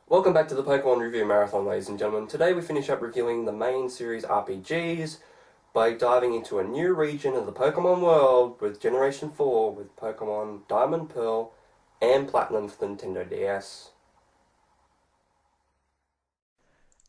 Welcome back to the Pokémon Review Marathon, ladies and gentlemen. Today we finish up reviewing the main series RPGs by diving into a new region of the Pokémon world with Generation 4 with Pokémon Diamond, Pearl, and Platinum for the Nintendo DS.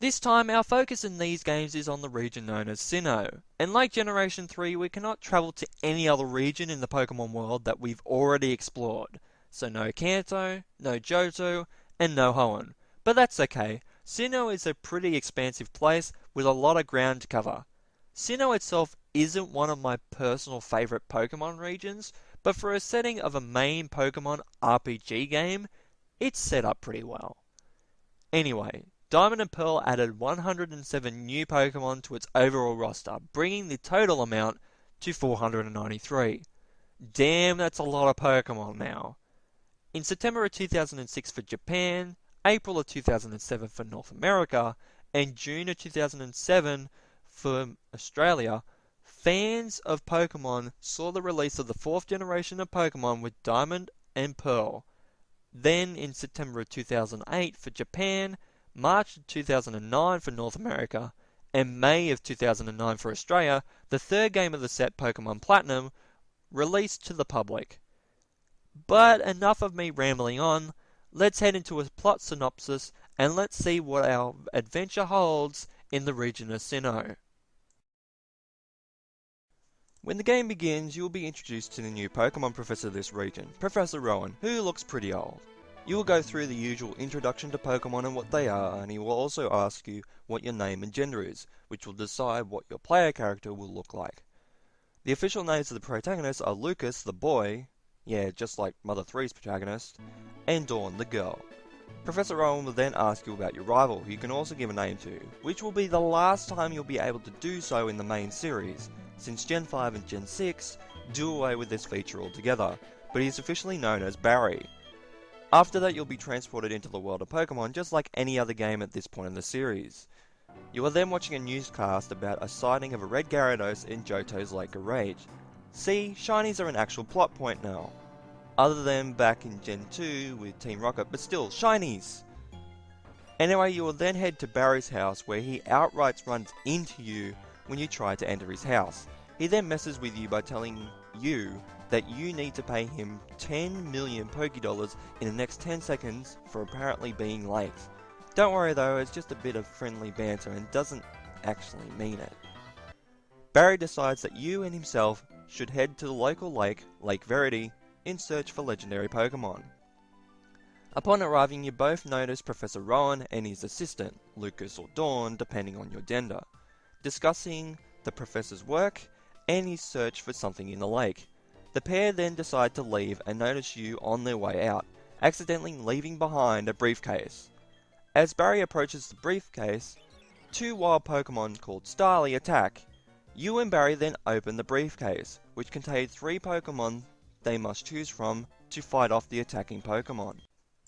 This time our focus in these games is on the region known as Sinnoh, and like Generation 3 we cannot travel to any other region in the Pokemon world that we've already explored. So no Kanto, no Johto, and no Hoenn. But that's okay, Sinnoh is a pretty expansive place with a lot of ground to cover. Sinnoh itself isn't one of my personal favourite Pokemon regions, but for a setting of a main Pokemon RPG game, it's set up pretty well. Anyway, Diamond and Pearl added 107 new Pokemon to its overall roster, bringing the total amount to 493. Damn, that's a lot of Pokemon now. In September of 2006 for Japan, April of 2007 for North America, and June of 2007 for Australia, fans of Pokemon saw the release of the 4th generation of Pokemon with Diamond and Pearl. Then in September of 2008 for Japan, March of 2009 for North America, and May of 2009 for Australia, the third game of the set, Pokémon Platinum, released to the public. But enough of me rambling on, let's head into a plot synopsis and let's see what our adventure holds in the region of Sinnoh. When the game begins, you will be introduced to the new Pokemon professor of this region, Professor Rowan, who looks pretty old. You will go through the usual introduction to Pokemon and what they are, and he will also ask you what your name and gender is, which will decide what your player character will look like. The official names of the protagonists are Lucas, the boy, yeah, just like Mother 3's protagonist, and Dawn, the girl. Professor Rowan will then ask you about your rival, who you can also give a name to, which will be the last time you'll be able to do so in the main series, since Gen 5 and Gen 6 do away with this feature altogether, but he is officially known as Barry. After that, you'll be transported into the world of Pokemon just like any other game at this point in the series. You are then watching a newscast about a sighting of a red Gyarados in Johto's Lake of Rage. See, shinies are an actual plot point now. Other than back in Gen 2 with Team Rocket, but still, shinies! Anyway, you will then head to Barry's house where he outright runs into you when you try to enter his house. He then messes with you by telling you that you need to pay him 10 million Pokédollars in the next 10 seconds for apparently being late. Don't worry though, it's just a bit of friendly banter and doesn't actually mean it. Barry decides that you and himself should head to the local lake, Lake Verity, in search for legendary Pokemon. Upon arriving, you both notice Professor Rowan and his assistant, Lucas or Dawn, depending on your gender, discussing the professor's work and his search for something in the lake. The pair then decide to leave and notice you on their way out, accidentally leaving behind a briefcase. As Barry approaches the briefcase, two wild Pokemon called Starly attack. You and Barry then open the briefcase, which contains 3 Pokemon they must choose from to fight off the attacking Pokemon.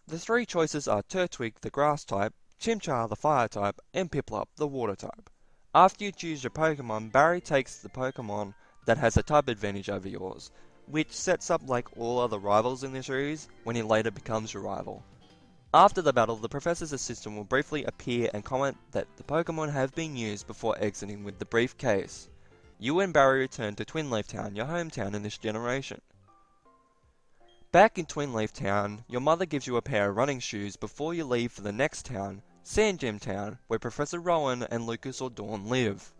The 3 choices are Turtwig, the grass type, Chimchar, the fire type, and Piplup, the water type. After you choose your Pokemon, Barry takes the Pokemon that has a type advantage over yours, which sets up like all other rivals in the series when he later becomes your rival. After the battle, the Professor's assistant will briefly appear and comment that the Pokemon have been used before exiting with the briefcase. You and Barry return to Twinleaf Town, your hometown in this generation. Back in Twinleaf Town, your mother gives you a pair of running shoes before you leave for the next town, Sandgem Town, where Professor Rowan and Lucas or Dawn live.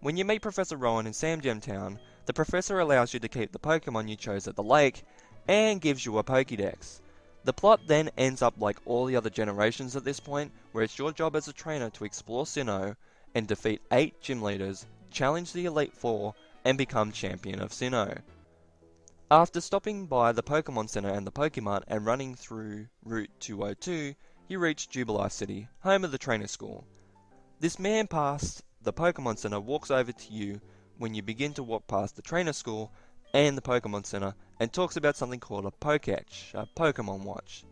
When you meet Professor Rowan in Sandgem Town, the Professor allows you to keep the Pokemon you chose at the lake, and gives you a Pokédex. The plot then ends up like all the other generations at this point, where it's your job as a trainer to explore Sinnoh, and defeat 8 gym leaders, challenge the Elite Four, and become champion of Sinnoh. After stopping by the Pokemon Center and the Pokemart and running through Route 202, you reach Jubilee City, home of the trainer school. This man past the Pokemon Center walks over to you when you begin to walk past the trainer school and the Pokemon Center and talks about something called a Poketch, a Pokemon watch.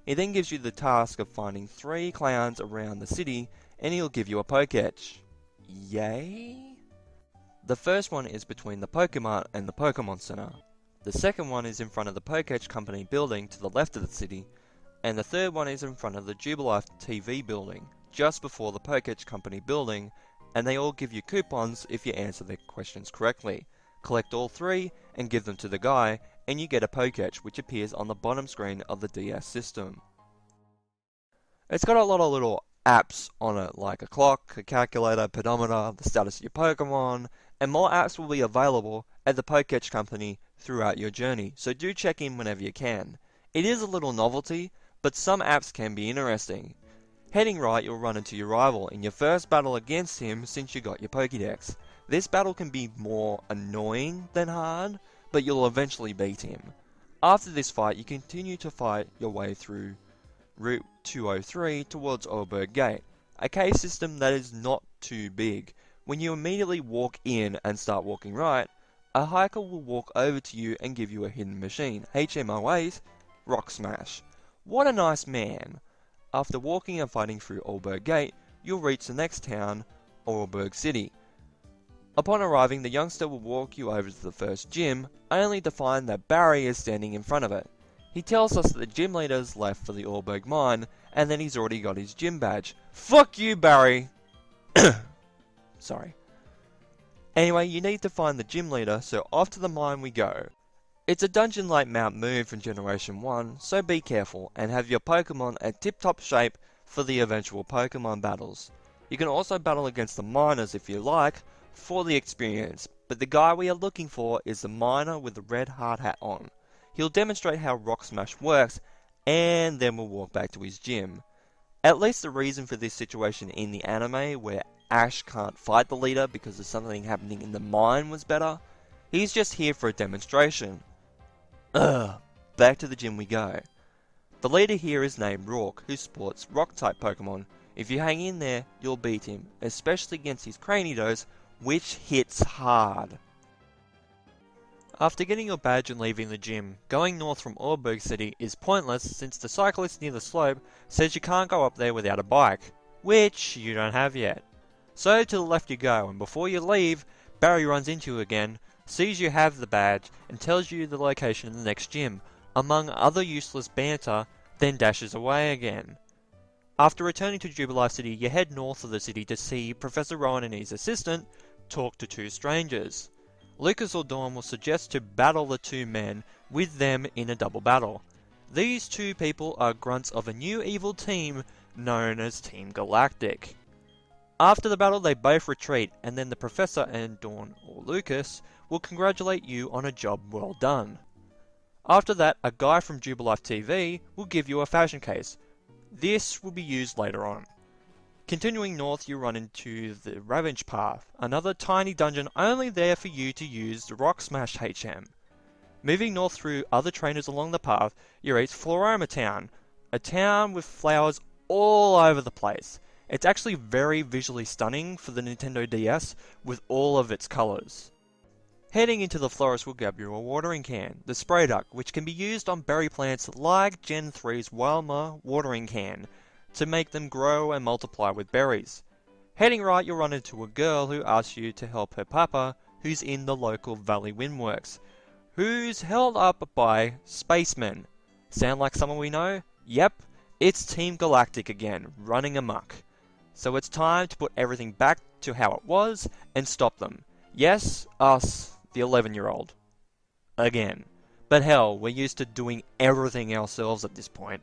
He then gives you the task of finding 3 clowns around the city and he'll give you a Poketch. Yay? The first one is between the Pokemart and the Pokemon Center. The second one is in front of the Poketch Company building to the left of the city, and the third one is in front of the Jubilife TV building, just before the Pokétch Company building, and they all give you coupons if you answer their questions correctly. Collect all 3 and give them to the guy, and you get a Pokétch which appears on the bottom screen of the DS system. It's got a lot of little apps on it, like a clock, a calculator, pedometer, the status of your Pokemon, and more apps will be available at the Pokétch Company throughout your journey, so do check in whenever you can. It is a little novelty, but some apps can be interesting. Heading right, you'll run into your rival in your first battle against him since you got your Pokédex. This battle can be more annoying than hard, but you'll eventually beat him. After this fight, you continue to fight your way through Route 203 towards Oberg Gate, a cave system that is not too big. When you immediately walk in and start walking right, a hiker will walk over to you and give you a hidden machine, HMO8, Rock Smash. What a nice man! After walking and fighting through Oberg Gate, you'll reach the next town, Oberg City. Upon arriving, the youngster will walk you over to the first gym, only to find that Barry is standing in front of it. He tells us that the gym leader's left for the Oberg mine, and that he's already got his gym badge. Fuck you, Barry! Sorry. Anyway, you need to find the gym leader, so off to the mine we go. It's a dungeon like Mount Moon from Generation 1, so be careful and have your Pokemon at tip-top shape for the eventual Pokemon battles. You can also battle against the miners if you like, for the experience, but the guy we are looking for is the miner with the red hard hat on. He'll demonstrate how Rock Smash works, and then we'll walk back to his gym. At least the reason for this situation in the anime, where Ash can't fight the leader because of something happening in the mine, was better. He's just here for a demonstration. Back to the gym we go. The leader here is named Rourke, who sports Rock-type Pokemon. If you hang in there, you'll beat him, especially against his Cranidos, which hits hard. After getting your badge and leaving the gym, going north from Oberg City is pointless since the cyclist near the slope says you can't go up there without a bike, which you don't have yet. So to the left you go, and before you leave, Barry runs into you again, sees you have the badge, and tells you the location of the next gym, among other useless banter, then dashes away again. After returning to Jubilife City, you head north of the city to see Professor Rowan and his assistant talk to 2 strangers. Lucas or Dawn will suggest to battle the 2 men with them in a double battle. These 2 people are grunts of a new evil team known as Team Galactic. After the battle they both retreat, and then the Professor and Dawn or Lucas will congratulate you on a job well done. After that, a guy from Jubilife TV will give you a fashion case. This will be used later on. Continuing north, you run into the Ravage Path, another tiny dungeon only there for you to use the Rock Smash HM. Moving north through other trainers along the path, you reach Floroma Town, a town with flowers all over the place. It's actually very visually stunning for the Nintendo DS with all of its colours. Heading into the forest will grab you a watering can, the Spray Duck, which can be used on berry plants like Gen 3's Wilma watering can, to make them grow and multiply with berries. Heading right, you'll run into a girl who asks you to help her papa, who's in the local Valley Windworks, who's held up by spacemen. Sound like someone we know? Yep, it's Team Galactic again, running amok. So it's time to put everything back to how it was and stop them. Yes, us, the 11-year-old. Again. But hell, we're used to doing everything ourselves at this point.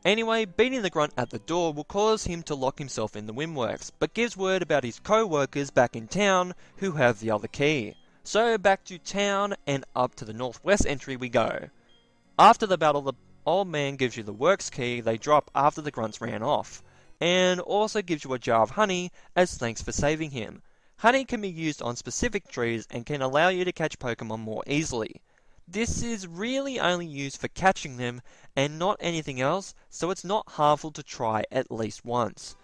Anyway, beating the grunt at the door will cause him to lock himself in the Windworks, but gives word about his co-workers back in town who have the other key. So back to town and up to the northwest entry we go. After the battle, the old man gives you the works key they drop after the grunts ran off, and also gives you a jar of honey as thanks for saving him. Honey can be used on specific trees and can allow you to catch Pokemon more easily. This is really only used for catching them and not anything else, so it's not harmful to try at least once.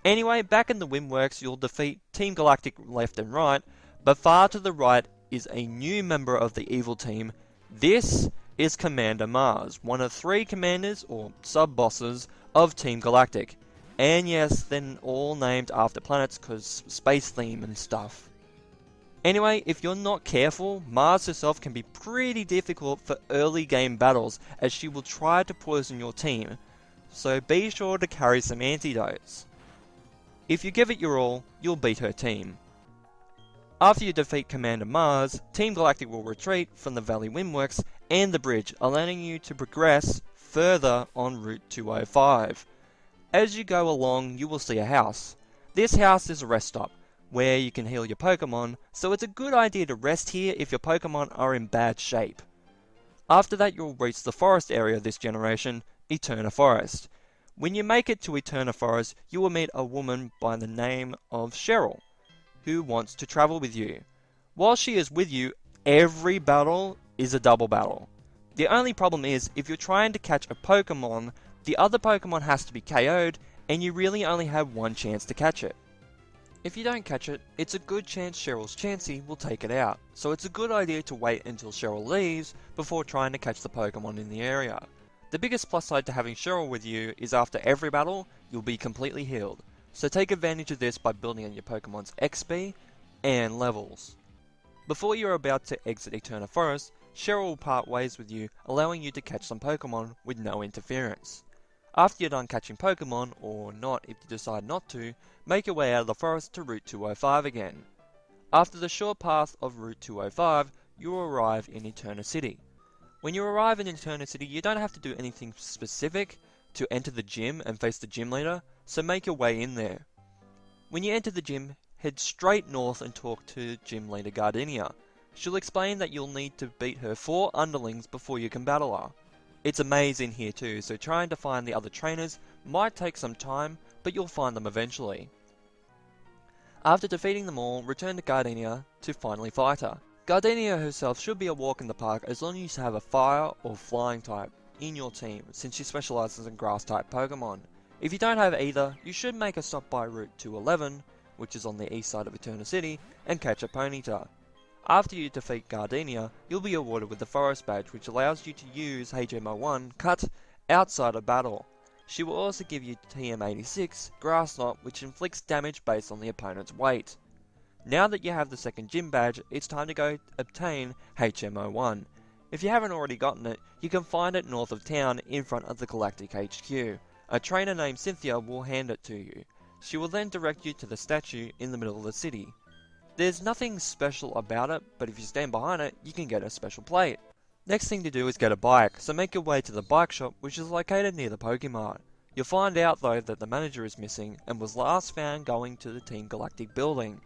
Anyway, back in the Windworks you'll defeat Team Galactic left and right, but far to the right is a new member of the evil team. This is Commander Mars, one of 3 commanders or sub-bosses of Team Galactic. And yes, then all named after planets cause space theme and stuff. Anyway, if you're not careful, Mars herself can be pretty difficult for early game battles as she will try to poison your team, so be sure to carry some antidotes. If you give it your all, you'll beat her team. After you defeat Commander Mars, Team Galactic will retreat from the Valley Windworks and the bridge, allowing you to progress further on Route 205. As you go along, you will see a house. This house is a rest stop, where you can heal your Pokemon, so it's a good idea to rest here if your Pokemon are in bad shape. After that, you'll reach the forest area of this generation, Eterna Forest. When you make it to Eterna Forest, you will meet a woman by the name of Cheryl, who wants to travel with you. While she is with you, every battle is a double battle. The only problem is, if you're trying to catch a Pokemon, the other Pokemon has to be KO'd, and you really only have one chance to catch it. If you don't catch it, it's a good chance Cheryl's Chansey will take it out, so it's a good idea to wait until Cheryl leaves before trying to catch the Pokemon in the area. The biggest plus side to having Cheryl with you is after every battle, you'll be completely healed, so take advantage of this by building on your Pokemon's XP and levels. Before you're about to exit Eterna Forest, Cheryl will part ways with you, allowing you to catch some Pokemon with no interference. After you're done catching Pokemon, or not if you decide not to, make your way out of the forest to Route 205 again. After the short path of Route 205, you will arrive in Eterna City. When you arrive in Eterna City, you don't have to do anything specific to enter the gym and face the gym leader, so make your way in there. When you enter the gym, head straight north and talk to gym leader Gardenia. She'll explain that you'll need to beat her 4 underlings before you can battle her. It's a maze in here too, so trying to find the other trainers might take some time, but you'll find them eventually. After defeating them all, return to Gardenia to finally fight her. Gardenia herself should be a walk in the park as long as you have a fire or flying type in your team, since she specializes in grass type Pokemon. If you don't have either, you should make a stop by Route 211, which is on the east side of Eterna City, and catch a Ponyta. After you defeat Gardenia, you'll be awarded with the Forest Badge, which allows you to use HMO1 Cut outside of battle. She will also give you TM86 Grass Knot, which inflicts damage based on the opponent's weight. Now that you have the second gym badge, it's time to go obtain HMO1. If you haven't already gotten it, you can find it north of town in front of the Galactic HQ. A trainer named Cynthia will hand it to you. She will then direct you to the statue in the middle of the city. There's nothing special about it, but if you stand behind it, you can get a special plate. Next thing to do is get a bike, so make your way to the bike shop, which is located near the Pokemart. You'll find out though that the manager is missing and was last found going to the Team Galactic building.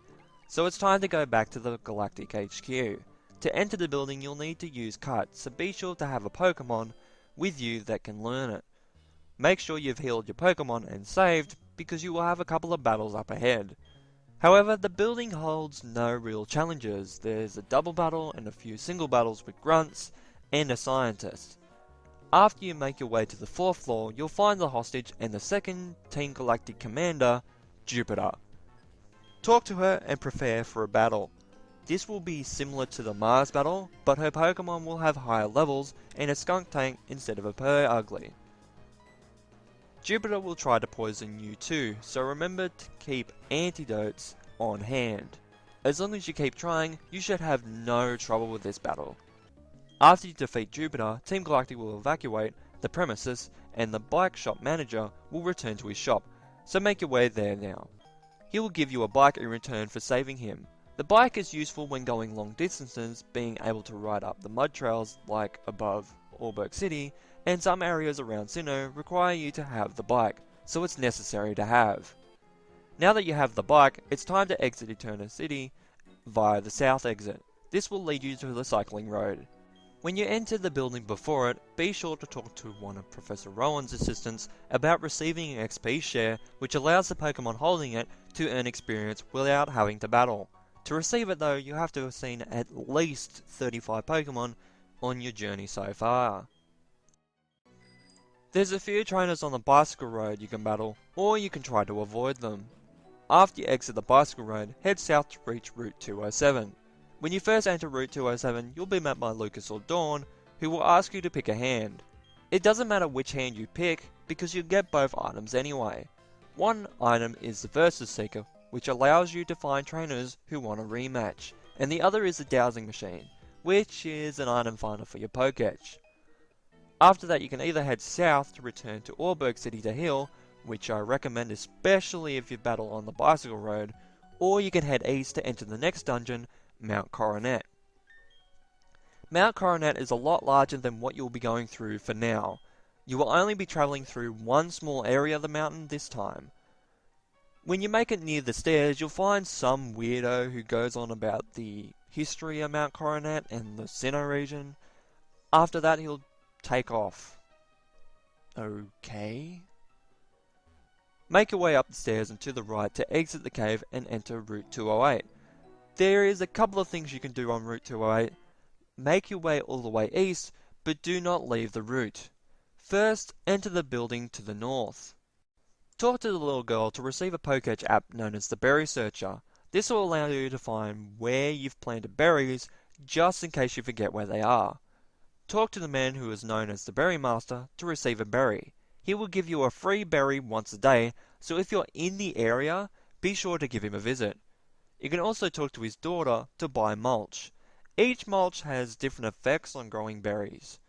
So it's time to go back to the Galactic HQ. To enter the building you'll need to use Cut, so be sure to have a Pokemon with you that can learn it. Make sure you've healed your Pokemon and saved, because you will have a couple of battles up ahead. However, the building holds no real challenges. There's a double battle and a few single battles with grunts and a scientist. After you make your way to the 4th floor, you'll find the hostage and the second Team Galactic commander, Jupiter. Talk to her and prepare for a battle. This will be similar to the Mars battle, but her Pokemon will have higher levels and a skunk tank instead of a Purugly. Jupiter will try to poison you too, so remember to keep antidotes on hand. As long as you keep trying, you should have no trouble with this battle. After you defeat Jupiter, Team Galactic will evacuate the premises and the bike shop manager will return to his shop, so make your way there now. He will give you a bike in return for saving him. The bike is useful when going long distances, being able to ride up the mud trails like above Orberg City, and some areas around Sinnoh require you to have the bike, so it's necessary to have. Now that you have the bike, it's time to exit Eterna City via the south exit. This will lead you to the cycling road. When you enter the building before it, be sure to talk to one of Professor Rowan's assistants about receiving an XP share, which allows the Pokemon holding it to earn experience without having to battle. To receive it though, you have to have seen at least 35 Pokemon on your journey so far. There's a few trainers on the bicycle road you can battle, or you can try to avoid them. After you exit the bicycle road, head south to reach Route 207. When you first enter Route 207, you'll be met by Lucas or Dawn, who will ask you to pick a hand. It doesn't matter which hand you pick, because you'll get both items anyway. One item is the Versus Seeker, which allows you to find trainers who want a rematch. and the other is the dowsing machine, which is an item finder for your Pokédex. After that, you can either head south to return to Orberg City to heal, which I recommend especially if you battle on the bicycle road, or you can head east to enter the next dungeon, Mount Coronet. Mount Coronet is a lot larger than what you'll be going through for now. You will only be travelling through one small area of the mountain this time. When you make it near the stairs, you'll find some weirdo who goes on about the history of Mount Coronet and the Sinnoh region. After that, he'll take off. Okay? Make your way up the stairs and to the right to exit the cave and enter Route 208. There is a couple of things you can do on Route 208. Make your way all the way east, but do not leave the route. First, enter the building to the north. Talk to the little girl to receive a Pokédex app known as the Berry Searcher. This will allow you to find where you've planted berries, just in case you forget where they are. Talk to the man who is known as the Berry Master to receive a berry. He will give you a free berry once a day, so if you're in the area, be sure to give him a visit. You can also talk to his daughter to buy mulch. Each mulch has different effects on growing berries.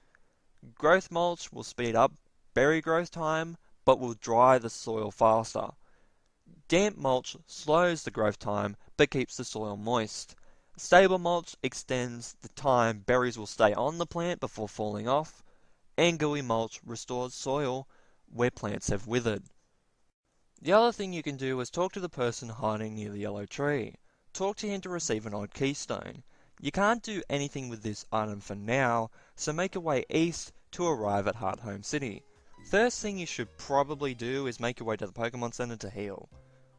Growth mulch will speed up berry growth time, but will dry the soil faster. Damp mulch slows the growth time, but keeps the soil moist. Stable mulch extends the time berries will stay on the plant before falling off, and gooey mulch restores soil where plants have withered. The other thing you can do is talk to the person hiding near the yellow tree. Talk to him to receive an odd keystone. You can't do anything with this item for now, so make your way east to arrive at Heart Home City. First thing you should probably do is make your way to the Pokémon Center to heal.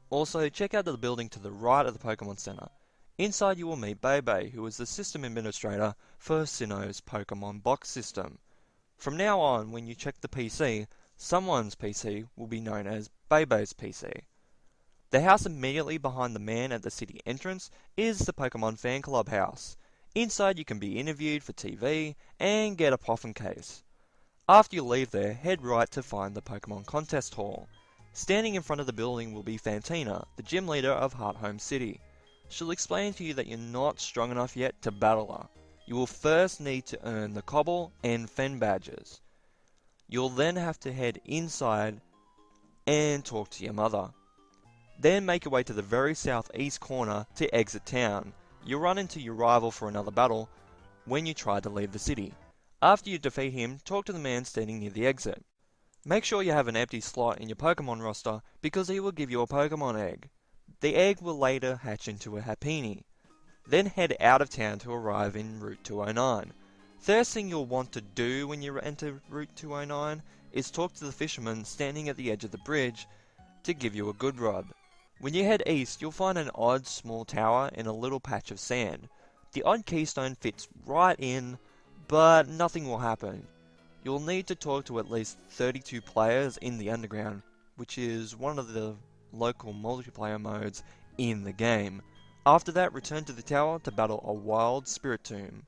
Also, check out the building to the right of the Pokémon Center. Inside you will meet Bebe, who is the system administrator for Sinnoh's Pokémon box system. From now on, when you check the PC, someone's PC will be known as Bebe's PC. The house immediately behind the man at the city entrance is the Pokémon Fan Club house. Inside you can be interviewed for TV and get a Poffin case. After you leave there, head right to find the Pokémon Contest Hall. Standing in front of the building will be Fantina, the gym leader of Heart Home City. She'll explain to you that you're not strong enough yet to battle her. You will first need to earn the Cobble and Fen badges. You'll then have to head inside and talk to your mother. Then make your way to the very southeast corner to exit town. You'll run into your rival for another battle when you try to leave the city. After you defeat him, talk to the man standing near the exit. Make sure you have an empty slot in your Pokemon roster because he will give you a Pokemon egg. The egg will later hatch into a Happiny. Then head out of town to arrive in Route 209. First thing you'll want to do when you enter Route 209 is talk to the fisherman standing at the edge of the bridge to give you a good rod. When you head east, you'll find an odd small tower in a little patch of sand. The odd keystone fits right in, but nothing will happen. You'll need to talk to at least 32 players in the underground, which is one of the local multiplayer modes in the game. After that, return to the tower to battle a wild spirit tomb.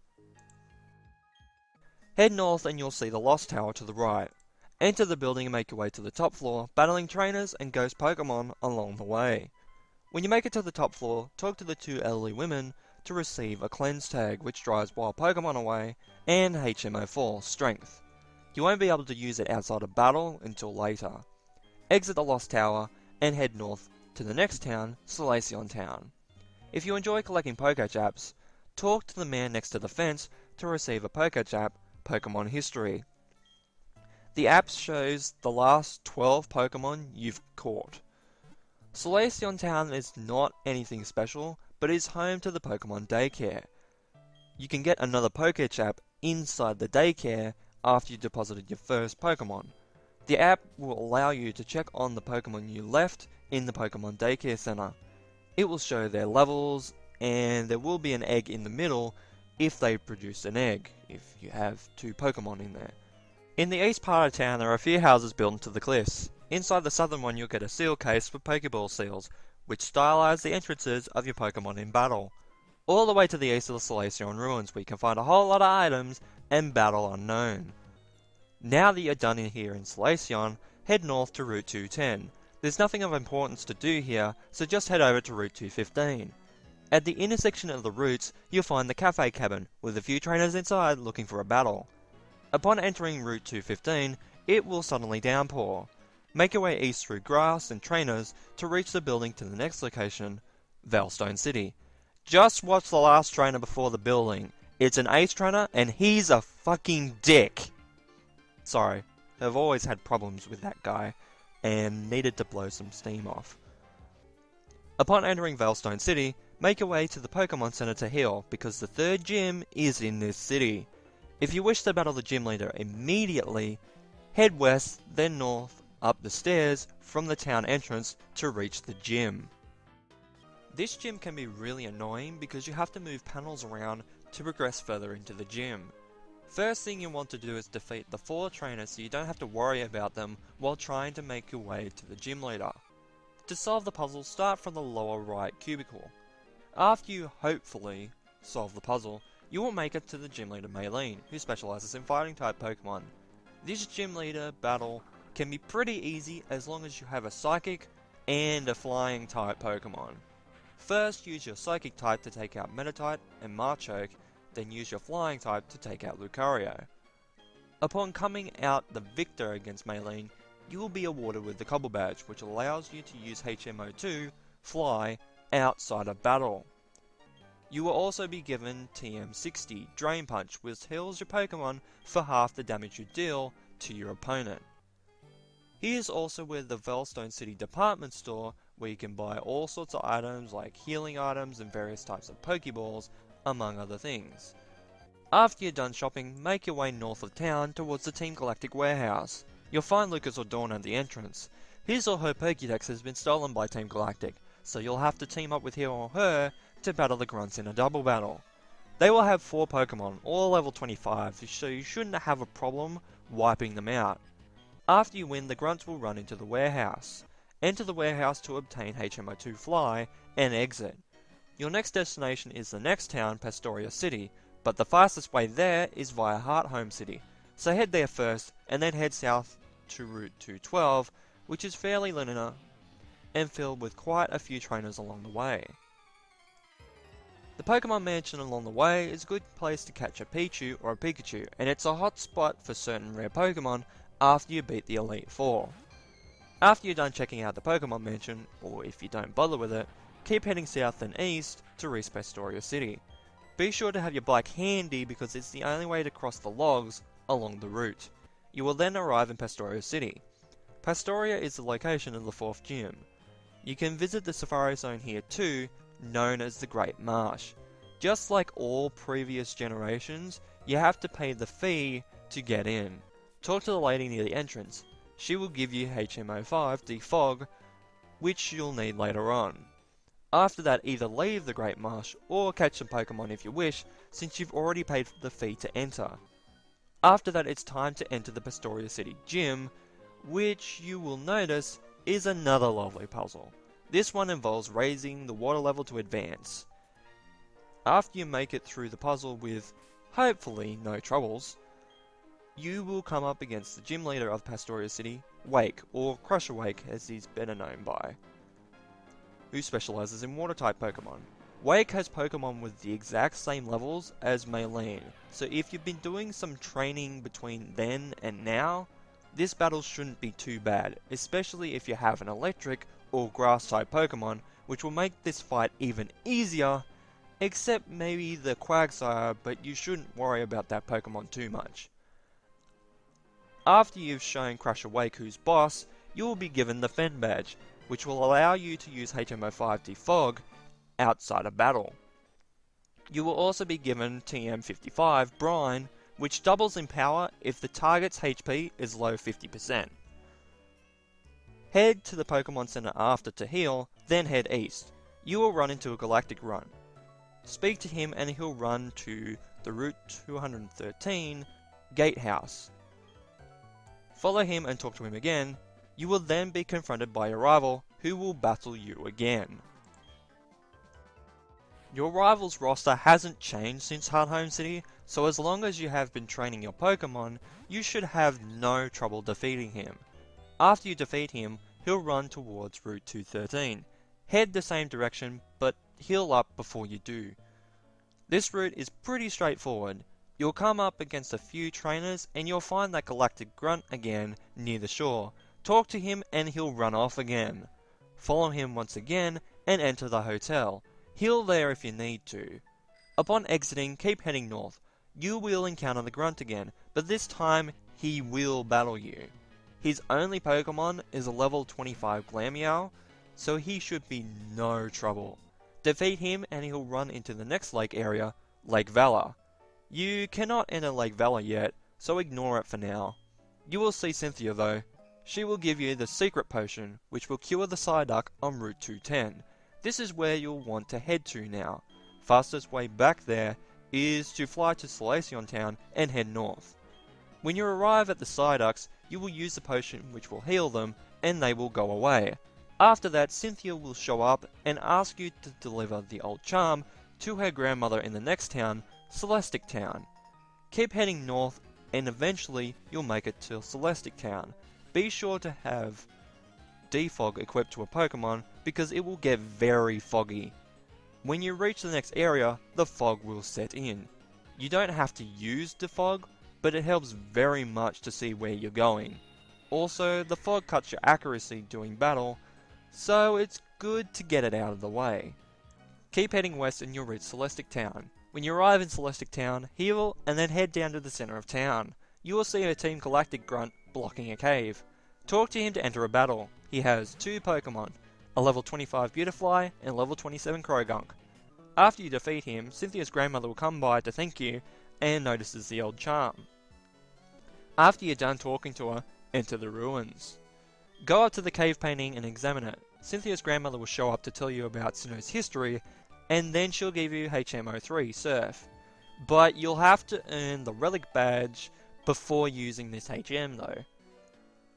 Head north and you'll see the Lost Tower to the right. Enter the building and make your way to the top floor, battling trainers and ghost Pokemon along the way. When you make it to the top floor, talk to the two elderly women to receive a cleanse tag which drives wild Pokemon away and HMO4 strength. You won't be able to use it outside of battle until later. Exit the Lost Tower and head north to the next town, Solaceon Town. If you enjoy collecting Pokédex apps, talk to the man next to the fence to receive a Pokédex app, Pokemon History. The app shows the last 12 Pokemon you've caught. Solaceon Town is not anything special, but is home to the Pokemon Daycare. You can get another Pokédex app inside the daycare after you deposited your first Pokemon. The app will allow you to check on the Pokemon you left in the Pokemon Daycare Center. It will show their levels, and there will be an egg in the middle if they produce an egg, if you have 2 Pokemon in there. In the east part of town there are a few houses built into the cliffs. Inside the southern one you'll get a seal case for Pokeball seals, which stylize the entrances of your Pokemon in battle. All the way to the east of the Solaceon ruins where you can find a whole lot of items and battle unknown. Now that you're done in here in Solaceon, head north to Route 210. There's nothing of importance to do here, so just head over to Route 215. At the intersection of the routes, you'll find the cafe cabin, with a few trainers inside looking for a battle. Upon entering Route 215, it will suddenly downpour. Make your way east through grass and trainers to reach the building to the next location, Veilstone City. Just watch the last trainer before the building. It's an ace trainer and he's a fucking dick. Sorry, I've always had problems with that guy and needed to blow some steam off. Upon entering Veilstone City, make your way to the Pokémon Center to heal because the third gym is in this city. If you wish to battle the gym leader immediately, head west, then north, up the stairs from the town entrance to reach the gym. This gym can be really annoying because you have to move panels around to progress further into the gym. First thing you want to do is defeat the 4 trainers so you don't have to worry about them while trying to make your way to the gym leader. To solve the puzzle, start from the lower right cubicle. After you hopefully solve the puzzle, you will make it to the gym leader Maylene, who specializes in fighting type Pokemon. This gym leader battle can be pretty easy as long as you have a psychic and a flying type Pokemon. First, use your psychic type to take out Meditite and Machoke, then use your flying type to take out Lucario. Upon coming out the victor against Maylene, you will be awarded with the Cobble Badge, which allows you to use HMO2, Fly, outside of battle. You will also be given TM60, Drain Punch, which heals your Pokemon for half the damage you deal to your opponent. Here's also where the Veilstone City department store, where you can buy all sorts of items like healing items and various types of Pokeballs, among other things. After you're done shopping, make your way north of town towards the Team Galactic warehouse. You'll find Lucas or Dawn at the entrance. His or her Pokédex has been stolen by Team Galactic, so you'll have to team up with him or her to battle the grunts in a double battle. They will have 4 Pokemon, all level 25, so you shouldn't have a problem wiping them out. After you win, the grunts will run into the warehouse. Enter the warehouse to obtain HMO2 Fly and exit. Your next destination is the next town, Pastoria City, but the fastest way there is via Heart Home City. So head there first, and then head south to Route 212, which is fairly linear and filled with quite a few trainers along the way. The Pokemon Mansion along the way is a good place to catch a Pichu or a Pikachu, and it's a hot spot for certain rare Pokemon after you beat the Elite Four. After you're done checking out the Pokemon Mansion, or if you don't bother with it, keep heading south and east to reach Pastoria City. Be sure to have your bike handy because it's the only way to cross the logs along the route. You will then arrive in Pastoria City. Pastoria is the location of the 4th gym. You can visit the Safari Zone here too, known as the Great Marsh. Just like all previous generations, you have to pay the fee to get in. Talk to the lady near the entrance. She will give you HMO5 Defog, which you'll need later on. After that, either leave the Great Marsh or catch some Pokemon if you wish, since you've already paid the fee to enter. After that, it's time to enter the Pastoria City Gym, which you will notice is another lovely puzzle. This one involves raising the water level to advance. After you make it through the puzzle with, hopefully, no troubles, you will come up against the gym leader of Pastoria City, Wake, or Crusher Wake as he's better known by, who specializes in water-type Pokemon. Wake has Pokemon with the exact same levels as Maylene, so if you've been doing some training between then and now, this battle shouldn't be too bad, especially if you have an electric or grass-type Pokemon, which will make this fight even easier, except maybe the Quagsire, but you shouldn't worry about that Pokemon too much. After you've shown Crusher Wake who's boss, you will be given the Fen Badge, which will allow you to use HMO5 Defog outside of battle. You will also be given TM55 Brine, which doubles in power if the target's HP is low 50%. Head to the Pokemon Center after to heal, then head east. You will run into a Galactic Run. Speak to him and he'll run to the Route 213 Gatehouse. Follow him and talk to him again. You will then be confronted by your rival, who will battle you again. Your rival's roster hasn't changed since Heart Home City, so as long as you have been training your Pokemon, you should have no trouble defeating him. After you defeat him, he'll run towards Route 213. Head the same direction, but heal up before you do. This route is pretty straightforward. You'll come up against a few trainers and you'll find that Galactic Grunt again near the shore. Talk to him and he'll run off again. Follow him once again and enter the hotel. Heal there if you need to. Upon exiting, keep heading north. You will encounter the Grunt again, but this time he will battle you. His only Pokemon is a level 25 Glameow, so he should be no trouble. Defeat him and he'll run into the next lake area, Lake Valor. You cannot enter Lake Valor yet, so ignore it for now. You will see Cynthia though. She will give you the secret potion, which will cure the Psyduck on Route 210. This is where you'll want to head to now. Fastest way back there is to fly to Solaceon Town and head north. When you arrive at the Psyducks, you will use the potion which will heal them, and they will go away. After that, Cynthia will show up and ask you to deliver the old charm to her grandmother in the next town, Celestic Town. Keep heading north and eventually you'll make it to Celestic Town. Be sure to have Defog equipped to a Pokemon because it will get very foggy. When you reach the next area, the fog will set in. You don't have to use Defog, but it helps very much to see where you're going. Also, the fog cuts your accuracy during battle, so it's good to get it out of the way. Keep heading west and you'll reach Celestic Town. When you arrive in Celestic Town, heal and then head down to the center of town. You will see a Team Galactic Grunt blocking a cave. Talk to him to enter a battle. He has 2 Pokemon, a level 25 Beautifly and level 27 Krogunk. After you defeat him, Cynthia's grandmother will come by to thank you and notices the old charm. After you're done talking to her, enter the ruins. Go up to the cave painting and examine it. Cynthia's grandmother will show up to tell you about Sinnoh's history, and then she'll give you HM03 Surf. But you'll have to earn the relic badge before using this HM though.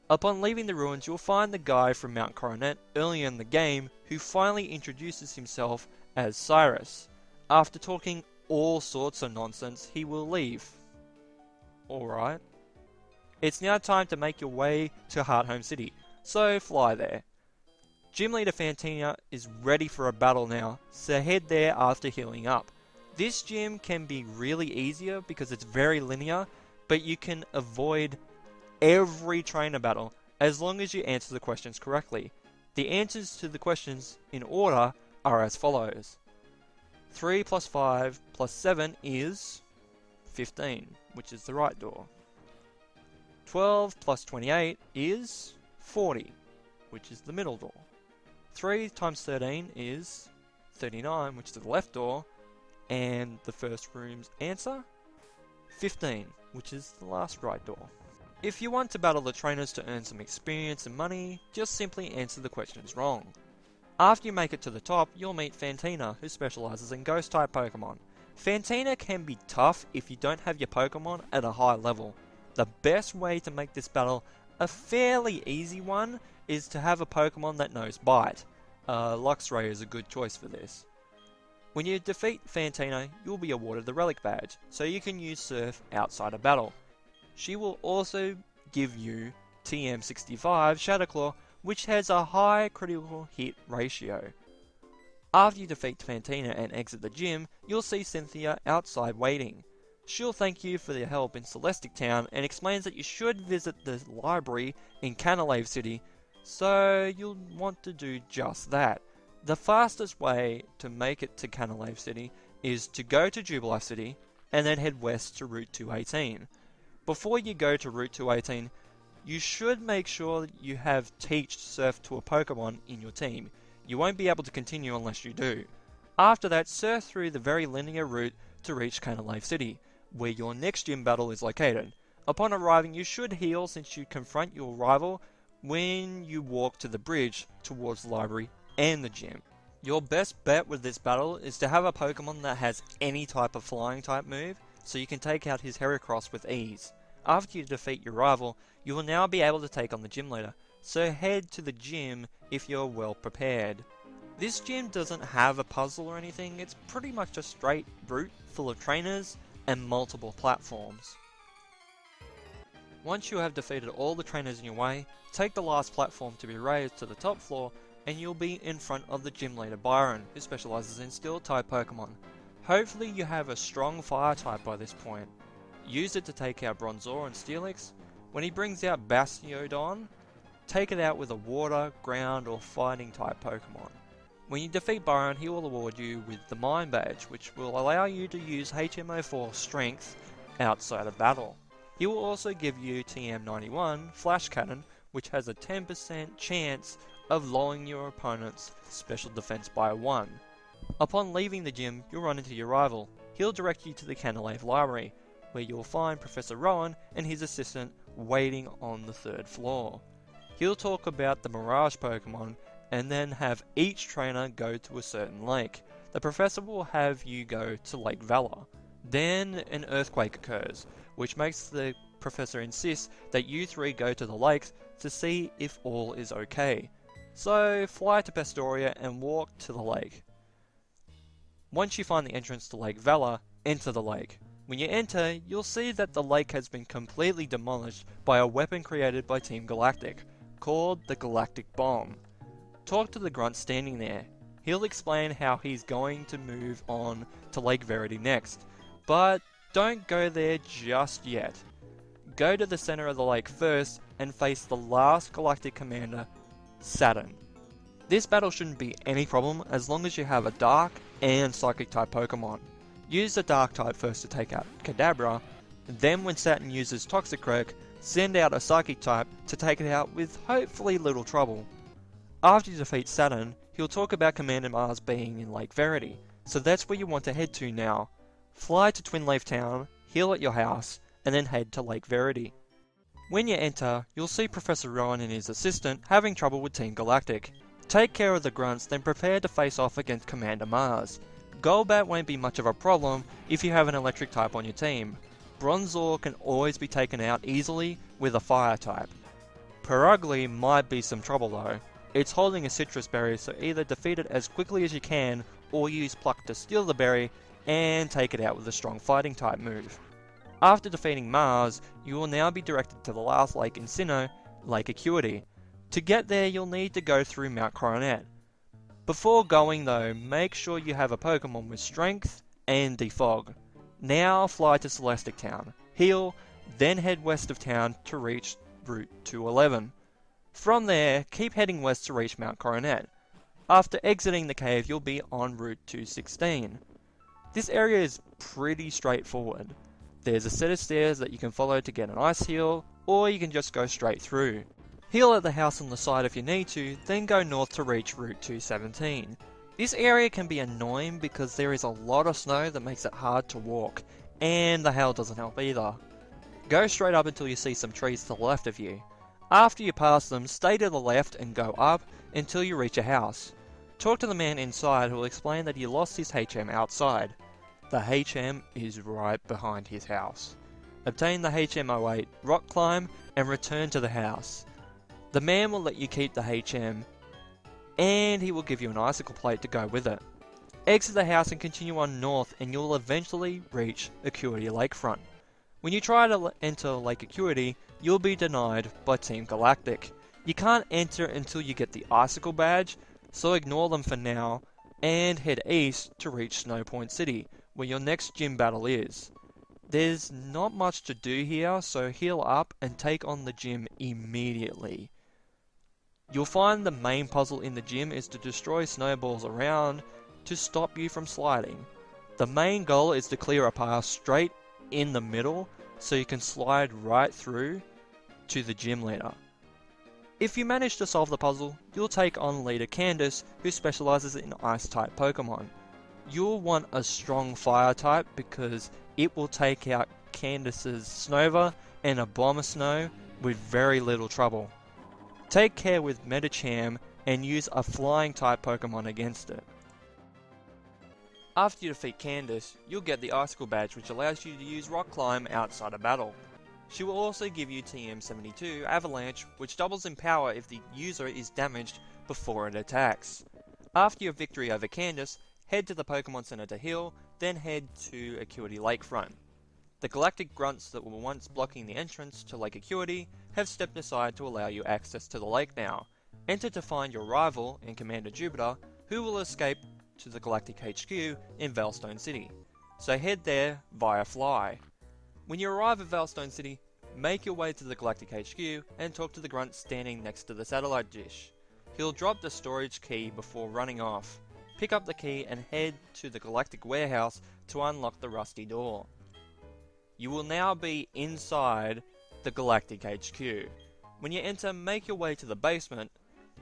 Upon leaving the ruins, you'll find the guy from Mount Coronet earlier in the game who finally introduces himself as Cyrus. After talking all sorts of nonsense, he will leave. Alright. It's now time to make your way to Hearthome City, so fly there. Gym Leader Fantina is ready for a battle now, so head there after healing up. This gym can be really easier because it's very linear, but you can avoid every trainer battle as long as you answer the questions correctly. The answers to the questions in order are as follows. 3 plus 5 plus 7 is 15, which is the right door. 12 plus 28 is 40, which is the middle door. 3 times 13 is 39, which is the left door. And the first room's answer, 15, which is the last right door. If you want to battle the trainers to earn some experience and money, just simply answer the questions wrong. After you make it to the top, you'll meet Fantina, who specializes in Ghost-type Pokemon. Fantina can be tough if you don't have your Pokemon at a high level. The best way to make this battle a fairly easy one is to have a Pokemon that knows Bite. Luxray is a good choice for this. When you defeat Fantina, you'll be awarded the Relic Badge, so you can use Surf outside of battle. She will also give you TM65 Shadowclaw, which has a high critical hit ratio. After you defeat Fantina and exit the gym, you'll see Cynthia outside waiting. She'll thank you for your help in Celestic Town and explains that you should visit the library in Canalave City, so you'll want to do just that. The fastest way to make it to Canalave City is to go to Jubilife City and then head west to Route 218. Before you go to Route 218, you should make sure that you have Teached Surf to a Pokemon in your team. You won't be able to continue unless you do. After that, surf through the very linear route to reach Canalave City, where your next gym battle is located. Upon arriving, you should heal since you confront your rival when you walk to the bridge towards the library and the gym. Your best bet with this battle is to have a Pokemon that has any type of flying type move, so you can take out his Heracross with ease. After you defeat your rival, you will now be able to take on the gym leader, so head to the gym if you're well prepared. This gym doesn't have a puzzle or anything, it's pretty much a straight route full of trainers and multiple platforms. Once you have defeated all the trainers in your way, take the last platform to be raised to the top floor and you'll be in front of the gym leader Byron, who specializes in Steel-type Pokemon. Hopefully you have a strong Fire-type by this point. Use it to take out Bronzor and Steelix. When he brings out Bastiodon, take it out with a Water, Ground, or Fighting-type Pokemon. When you defeat Byron, he will award you with the Mind Badge, which will allow you to use HMO4 Strength outside of battle. He will also give you TM91 Flash Cannon, which has a 10% chance of lowering your opponent's special defense by 1. Upon leaving the gym, you'll run into your rival. He'll direct you to the Canalave Library, where you'll find Professor Rowan and his assistant waiting on the 3rd floor. He'll talk about the Mirage Pokemon and then have each trainer go to a certain lake. The professor will have you go to Lake Valor. Then an earthquake occurs, which makes the professor insist that you 3 go to the lakes to see if all is okay. So fly to Pastoria and walk to the lake. Once you find the entrance to Lake Valor, enter the lake. When you enter, you'll see that the lake has been completely demolished by a weapon created by Team Galactic, called the Galactic Bomb. Talk to the grunt standing there. He'll explain how he's going to move on to Lake Verity next, but don't go there just yet. Go to the center of the lake first and face the last Galactic Commander, Saturn. This battle shouldn't be any problem as long as you have a Dark and Psychic type Pokemon. Use the Dark type first to take out Kadabra, then when Saturn uses Toxicroak, send out a Psychic type to take it out with hopefully little trouble. After you defeat Saturn, he'll talk about Commander Mars being in Lake Verity, so that's where you want to head to now. Fly to Twin Leaf Town, heal at your house, and then head to Lake Verity. When you enter, you'll see Professor Rowan and his assistant having trouble with Team Galactic. Take care of the grunts, then prepare to face off against Commander Mars. Golbat won't be much of a problem if you have an electric type on your team. Bronzor can always be taken out easily with a fire type. Perugly might be some trouble though. It's holding a citrus berry, so either defeat it as quickly as you can or use Pluck to steal the berry and take it out with a strong fighting type move. After defeating Mars, you will now be directed to the last lake in Sinnoh, Lake Acuity. To get there, you'll need to go through Mount Coronet. Before going though, make sure you have a Pokemon with Strength and Defog. Now fly to Celestic Town, heal, then head west of town to reach Route 211. From there, keep heading west to reach Mount Coronet. After exiting the cave, you'll be on Route 216. This area is pretty straightforward. There's a set of stairs that you can follow to get an ice heal, or you can just go straight through. Heal at the house on the side if you need to, then go north to reach Route 217. This area can be annoying because there is a lot of snow that makes it hard to walk, and the hail doesn't help either. Go straight up until you see some trees to the left of you. After you pass them, stay to the left and go up until you reach a house. Talk to the man inside who will explain that he lost his HM outside. The HM is right behind his house. Obtain the HM08, rock climb, and return to the house. The man will let you keep the HM, and he will give you an icicle plate to go with it. Exit the house and continue on north and you'll eventually reach Acuity Lakefront. When you try to enter Lake Acuity, you'll be denied by Team Galactic. You can't enter until you get the Icicle badge, so ignore them for now, and head east to reach Snow Point City, where your next gym battle is. There's not much to do here, so heal up and take on the gym immediately. You'll find the main puzzle in the gym is to destroy snowballs around to stop you from sliding. The main goal is to clear a path straight in the middle so you can slide right through to the gym leader. If you manage to solve the puzzle, you'll take on leader Candace, who specializes in ice type Pokemon. You'll want a strong fire type because it will take out Candace's Snova and Abomasnow with very little trouble. Take care with Medicham and use a flying type Pokemon against it. After you defeat Candace, you'll get the Icicle badge, which allows you to use Rock Climb outside of battle. She will also give you TM72 Avalanche, which doubles in power if the user is damaged before it attacks. After your victory over Candace, head to the Pokemon Center to heal, then head to Acuity Lakefront. The galactic grunts that were once blocking the entrance to Lake Acuity have stepped aside to allow you access to the lake now. Enter to find your rival and Commander Jupiter, who will escape to the Galactic HQ in Veilstone City. So head there via fly. When you arrive at Veilstone City, make your way to the Galactic HQ and talk to the grunt standing next to the satellite dish. He'll drop the storage key before running off. Pick up the key and head to the Galactic Warehouse to unlock the rusty door. You will now be inside the Galactic HQ. When you enter, make your way to the basement.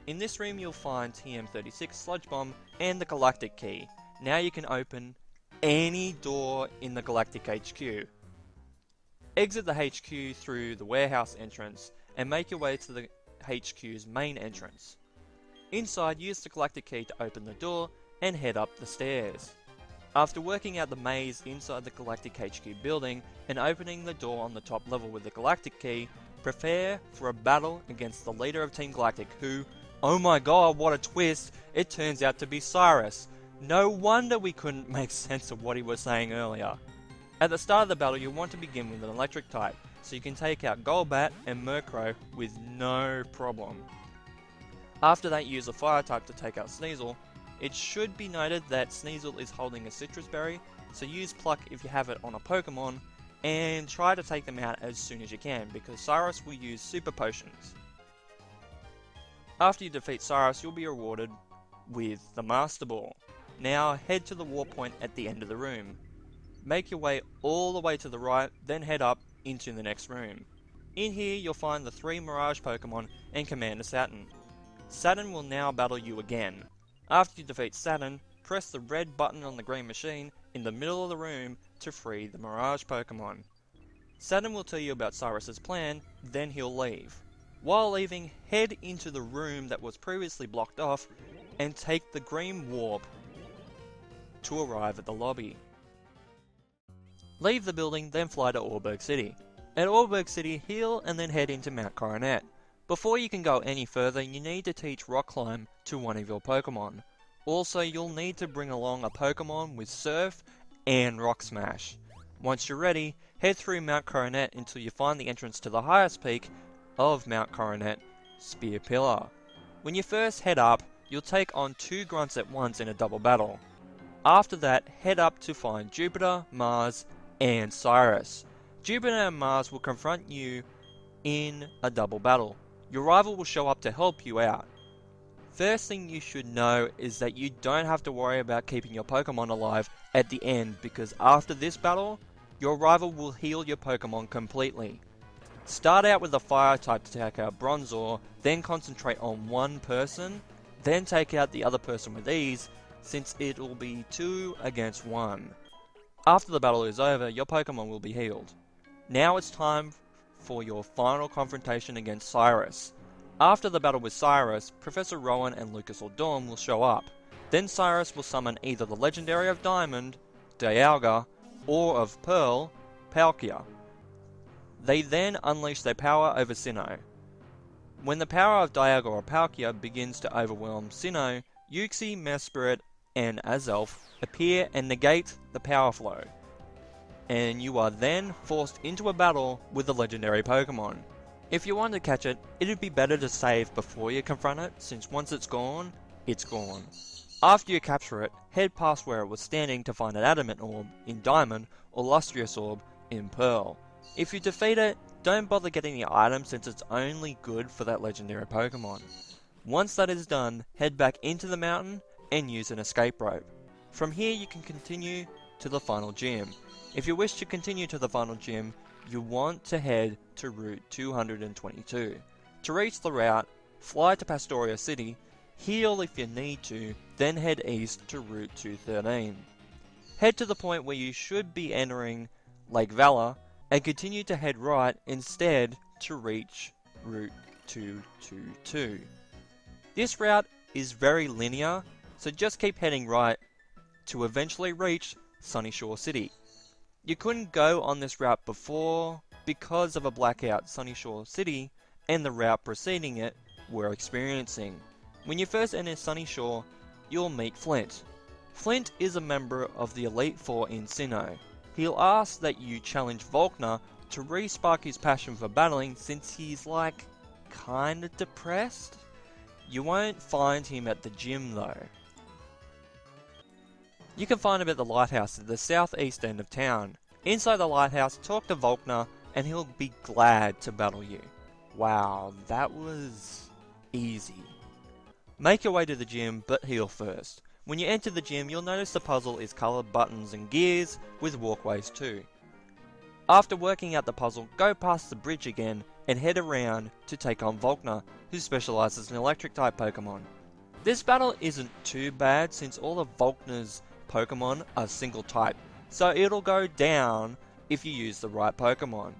In this room you'll find TM36 Sludge Bomb and the Galactic Key. Now you can open any door in the Galactic HQ. Exit the HQ through the warehouse entrance and make your way to the HQ's main entrance. Inside, use the Galactic Key to open the door and head up the stairs. After working out the maze inside the Galactic HQ building and opening the door on the top level with the Galactic Key, prepare for a battle against the leader of Team Galactic who, oh my god, what a twist, it turns out to be Cyrus. No wonder we couldn't make sense of what he was saying earlier. At the start of the battle you'll want to begin with an electric type, so you can take out Golbat and Murkrow with no problem. After that, use a fire type to take out Sneasel. It should be noted that Sneasel is holding a citrus berry, so use Pluck if you have it on a Pokemon, and try to take them out as soon as you can, because Cyrus will use Super Potions. After you defeat Cyrus, you'll be rewarded with the Master Ball. Now head to the warp point at the end of the room. Make your way all the way to the right, then head up into the next room. In here you'll find the 3 Mirage Pokemon and Commander Saturn. Saturn will now battle you again. After you defeat Saturn, press the red button on the green machine in the middle of the room to free the Mirage Pokemon. Saturn will tell you about Cyrus's plan, then he'll leave. While leaving, head into the room that was previously blocked off and take the green warp to arrive at the lobby. Leave the building, then fly to Orberg City. At Orberg City, heal and then head into Mount Coronet. Before you can go any further, you need to teach Rock Climb to one of your Pokemon. Also, you'll need to bring along a Pokemon with Surf and Rock Smash. Once you're ready, head through Mount Coronet until you find the entrance to the highest peak of Mount Coronet, Spear Pillar. When you first head up, you'll take on 2 grunts at once in a double battle. After that, head up to find Jupiter, Mars, and Cyrus. Jupiter and Mars will confront you in a double battle. Your rival will show up to help you out. First thing you should know is that you don't have to worry about keeping your Pokemon alive at the end, because after this battle, your rival will heal your Pokemon completely. Start out with a fire type to take out Bronzor, then concentrate on one person, then take out the other person with ease, since it will be 2 against 1. After the battle is over, your Pokemon will be healed. Now it's time for your final confrontation against Cyrus. After the battle with Cyrus, Professor Rowan and Lucas or Dawn will show up. Then Cyrus will summon either the legendary of Diamond, Dialga, or of Pearl, Palkia. They then unleash their power over Sinnoh. When the power of Dialga or Palkia begins to overwhelm Sinnoh, Uxie, Mesprit, and Azelf appear and negate the power flow, and you are then forced into a battle with the legendary Pokemon. If you want to catch it, it'd be better to save before you confront it, since once it's gone, it's gone. After you capture it, head past where it was standing to find an Adamant Orb in Diamond or Lustrous Orb in Pearl. If you defeat it, don't bother getting the item since it's only good for that legendary Pokemon. Once that is done, head back into the mountain and use an escape rope. From here you can continue to the final gym. If you wish to continue to the final gym, you want to head to Route 222. To reach the route, fly to Pastoria City, heal if you need to, then head east to Route 213. Head to the point where you should be entering Lake Valor, and continue to head right instead to reach Route 222. This route is very linear, so just keep heading right to eventually reach Sunnyshore's City. You couldn't go on this route before because of a blackout Sunnyshore's City and the route preceding it were experiencing. When you first enter Sunnyshore's, you'll meet Flint. Flint is a member of the Elite Four in Sinnoh. He'll ask that you challenge Volkner to re-spark his passion for battling since he's kinda depressed. You won't find him at the gym though. You can find him at the lighthouse at the southeast end of town. Inside the lighthouse, talk to Volkner and he'll be glad to battle you. Wow, that was easy. Make your way to the gym, but heal first. When you enter the gym, you'll notice the puzzle is coloured buttons and gears with walkways too. After working out the puzzle, go past the bridge again and head around to take on Volkner, who specialises in electric type Pokemon. This battle isn't too bad since all of Volkner's Pokemon are single type, so it'll go down if you use the right Pokemon.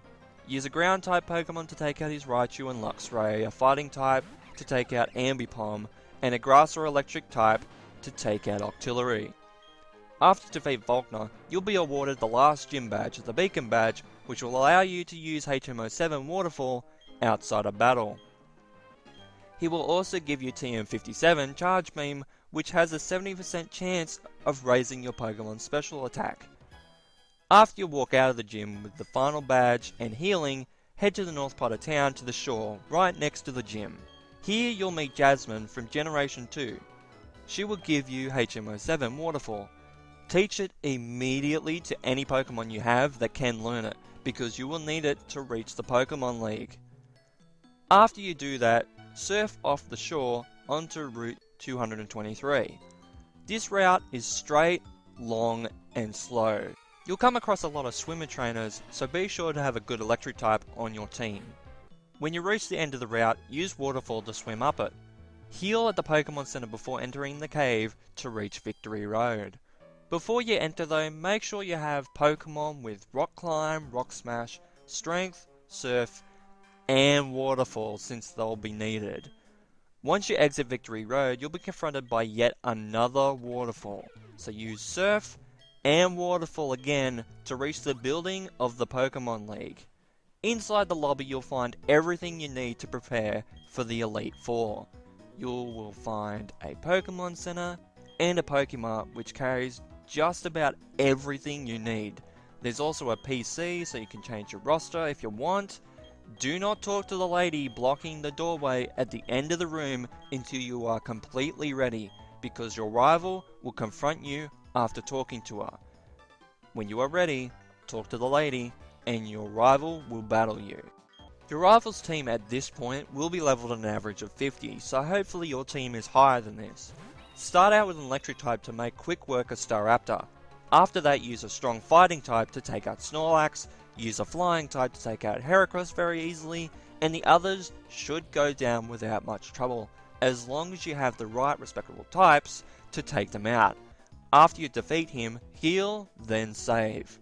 Use a ground type Pokemon to take out his Raichu and Luxray, a fighting type to take out Ambipom, and a grass or electric type to take out Octillery. After you defeat Volkner, you'll be awarded the last gym badge, the Beacon badge, which will allow you to use HMO7 Waterfall outside a battle. He will also give you TM57 Charge Beam, which has a 70% chance of raising your Pokemon's special attack. After you walk out of the gym with the final badge and healing, head to the north part of town to the shore, right next to the gym. Here you'll meet Jasmine from Generation 2. She will give you HMO7 Waterfall. Teach it immediately to any Pokemon you have that can learn it, because you will need it to reach the Pokemon League. After you do that, surf off the shore onto Route 223. This route is straight, long, and slow. You'll come across a lot of swimmer trainers, so be sure to have a good electric type on your team. When you reach the end of the route, use Waterfall to swim up it. Heal at the Pokémon Center before entering the cave to reach Victory Road. Before you enter though, make sure you have Pokemon with Rock Climb, Rock Smash, Strength, Surf, and Waterfall since they'll be needed. Once you exit Victory Road, you'll be confronted by yet another Waterfall, so use Surf and Waterfall again to reach the building of the Pokemon League. Inside the lobby you'll find everything you need to prepare for the Elite Four. You will find a Pokemon Center and a Pokemart which carries just about everything you need. There's also a PC so you can change your roster if you want. Do not talk to the lady blocking the doorway at the end of the room until you are completely ready, because your rival will confront you after talking to her. When you are ready, talk to the lady and your rival will battle you. Your rival's team at this point will be leveled at an average of 50, so hopefully your team is higher than this. Start out with an electric type to make quick work of Staraptor. After that, use a strong fighting type to take out Snorlax, use a flying type to take out Heracross very easily, and the others should go down without much trouble, as long as you have the right respectable types to take them out. After you defeat him, heal, then save.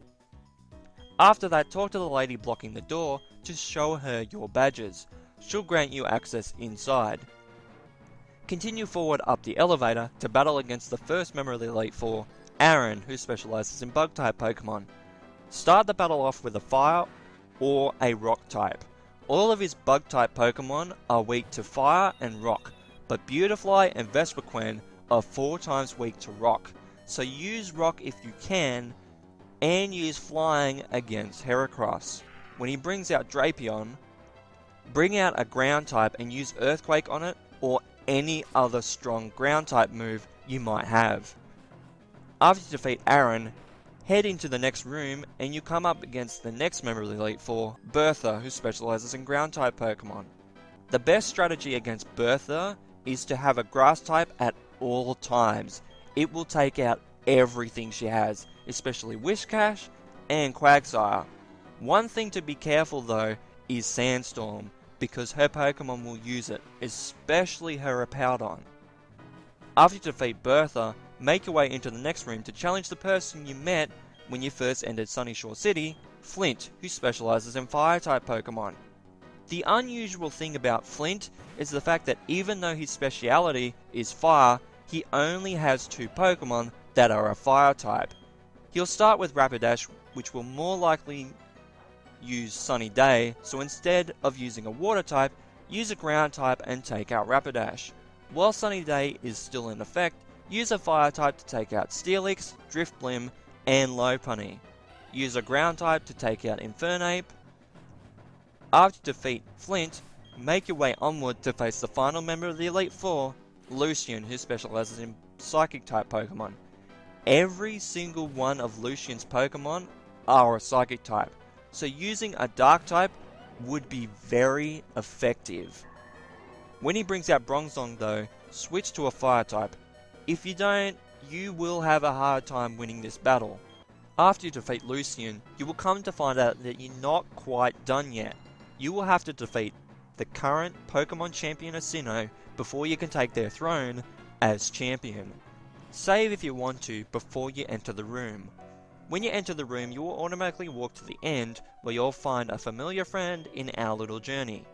After that, talk to the lady blocking the door to show her your badges. She'll grant you access inside. Continue forward up the elevator to battle against the first member of the Elite Four, Aaron, who specializes in Bug-type Pokemon. Start the battle off with a Fire or a Rock type. All of his Bug-type Pokemon are weak to Fire and Rock, but Beautifly and Vespiquen are 4 times weak to Rock, so use Rock if you can, and use Flying against Heracross. When he brings out Drapion, bring out a Ground type and use Earthquake on it, or any other strong Ground type move you might have. After you defeat Aaron, head into the next room and you come up against the next member of the Elite Four, Bertha, who specializes in Ground type Pokemon. The best strategy against Bertha is to have a Grass type at all times. It will take out everything she has, especially Whiscash and Quagsire. One thing to be careful though is Sandstorm, because her Pokemon will use it, especially her Hippowdon. After you defeat Bertha, make your way into the next room to challenge the person you met when you first entered Sunyshore City, Flint, who specializes in Fire-type Pokemon. The unusual thing about Flint is the fact that even though his speciality is Fire, he only has 2 Pokemon that are a Fire-type. He'll start with Rapidash, which will more likely use Sunny Day, so instead of using a Water type, use a Ground type and take out Rapidash. While Sunny Day is still in effect, use a Fire type to take out Steelix, Drifblim, and Lopunny. Use a Ground type to take out Infernape. After you defeat Flint, make your way onward to face the final member of the Elite Four, Lucian, who specializes in Psychic-type Pokemon. Every single one of Lucian's Pokemon are a Psychic-type, so using a Dark-type would be very effective. When he brings out Bronzong though, switch to a Fire-type. If you don't, you will have a hard time winning this battle. After you defeat Lucian, you will come to find out that you're not quite done yet. You will have to defeat the current Pokemon champion of Sinnoh before you can take their throne as champion. Save if you want to before you enter the room. When you enter the room, you will automatically walk to the end where you'll find a familiar friend in our little journey.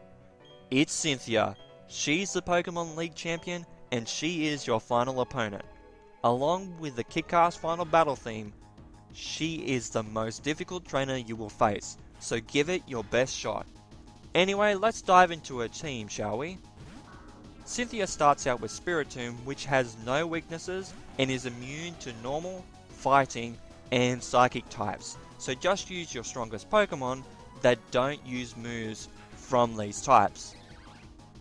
It's Cynthia. She's the Pokemon League champion and she is your final opponent. Along with the kick-ass final battle theme, she is the most difficult trainer you will face, so give it your best shot. Anyway, let's dive into her team, shall we? Cynthia starts out with Spiritomb, which has no weaknesses and is immune to normal, fighting, and psychic types, so just use your strongest Pokemon that don't use moves from these types.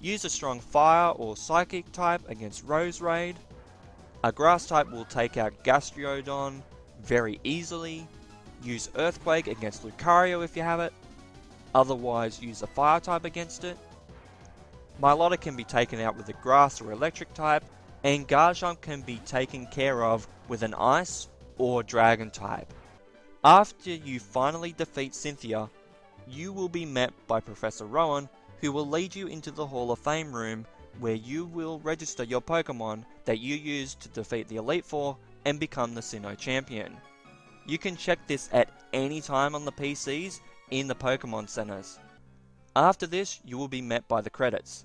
Use a strong fire or psychic type against Roserade. A grass type will take out Gastrodon very easily. Use Earthquake against Lucario if you have it. Otherwise, use a fire type against it. Milotic can be taken out with a grass or electric type, and Garchomp can be taken care of with an ice or dragon type. After you finally defeat Cynthia, you will be met by Professor Rowan, who will lead you into the Hall of Fame room where you will register your Pokemon that you used to defeat the Elite Four and become the Sinnoh champion. You can check this at any time on the PCs in the Pokemon Centers. After this, you will be met by the credits.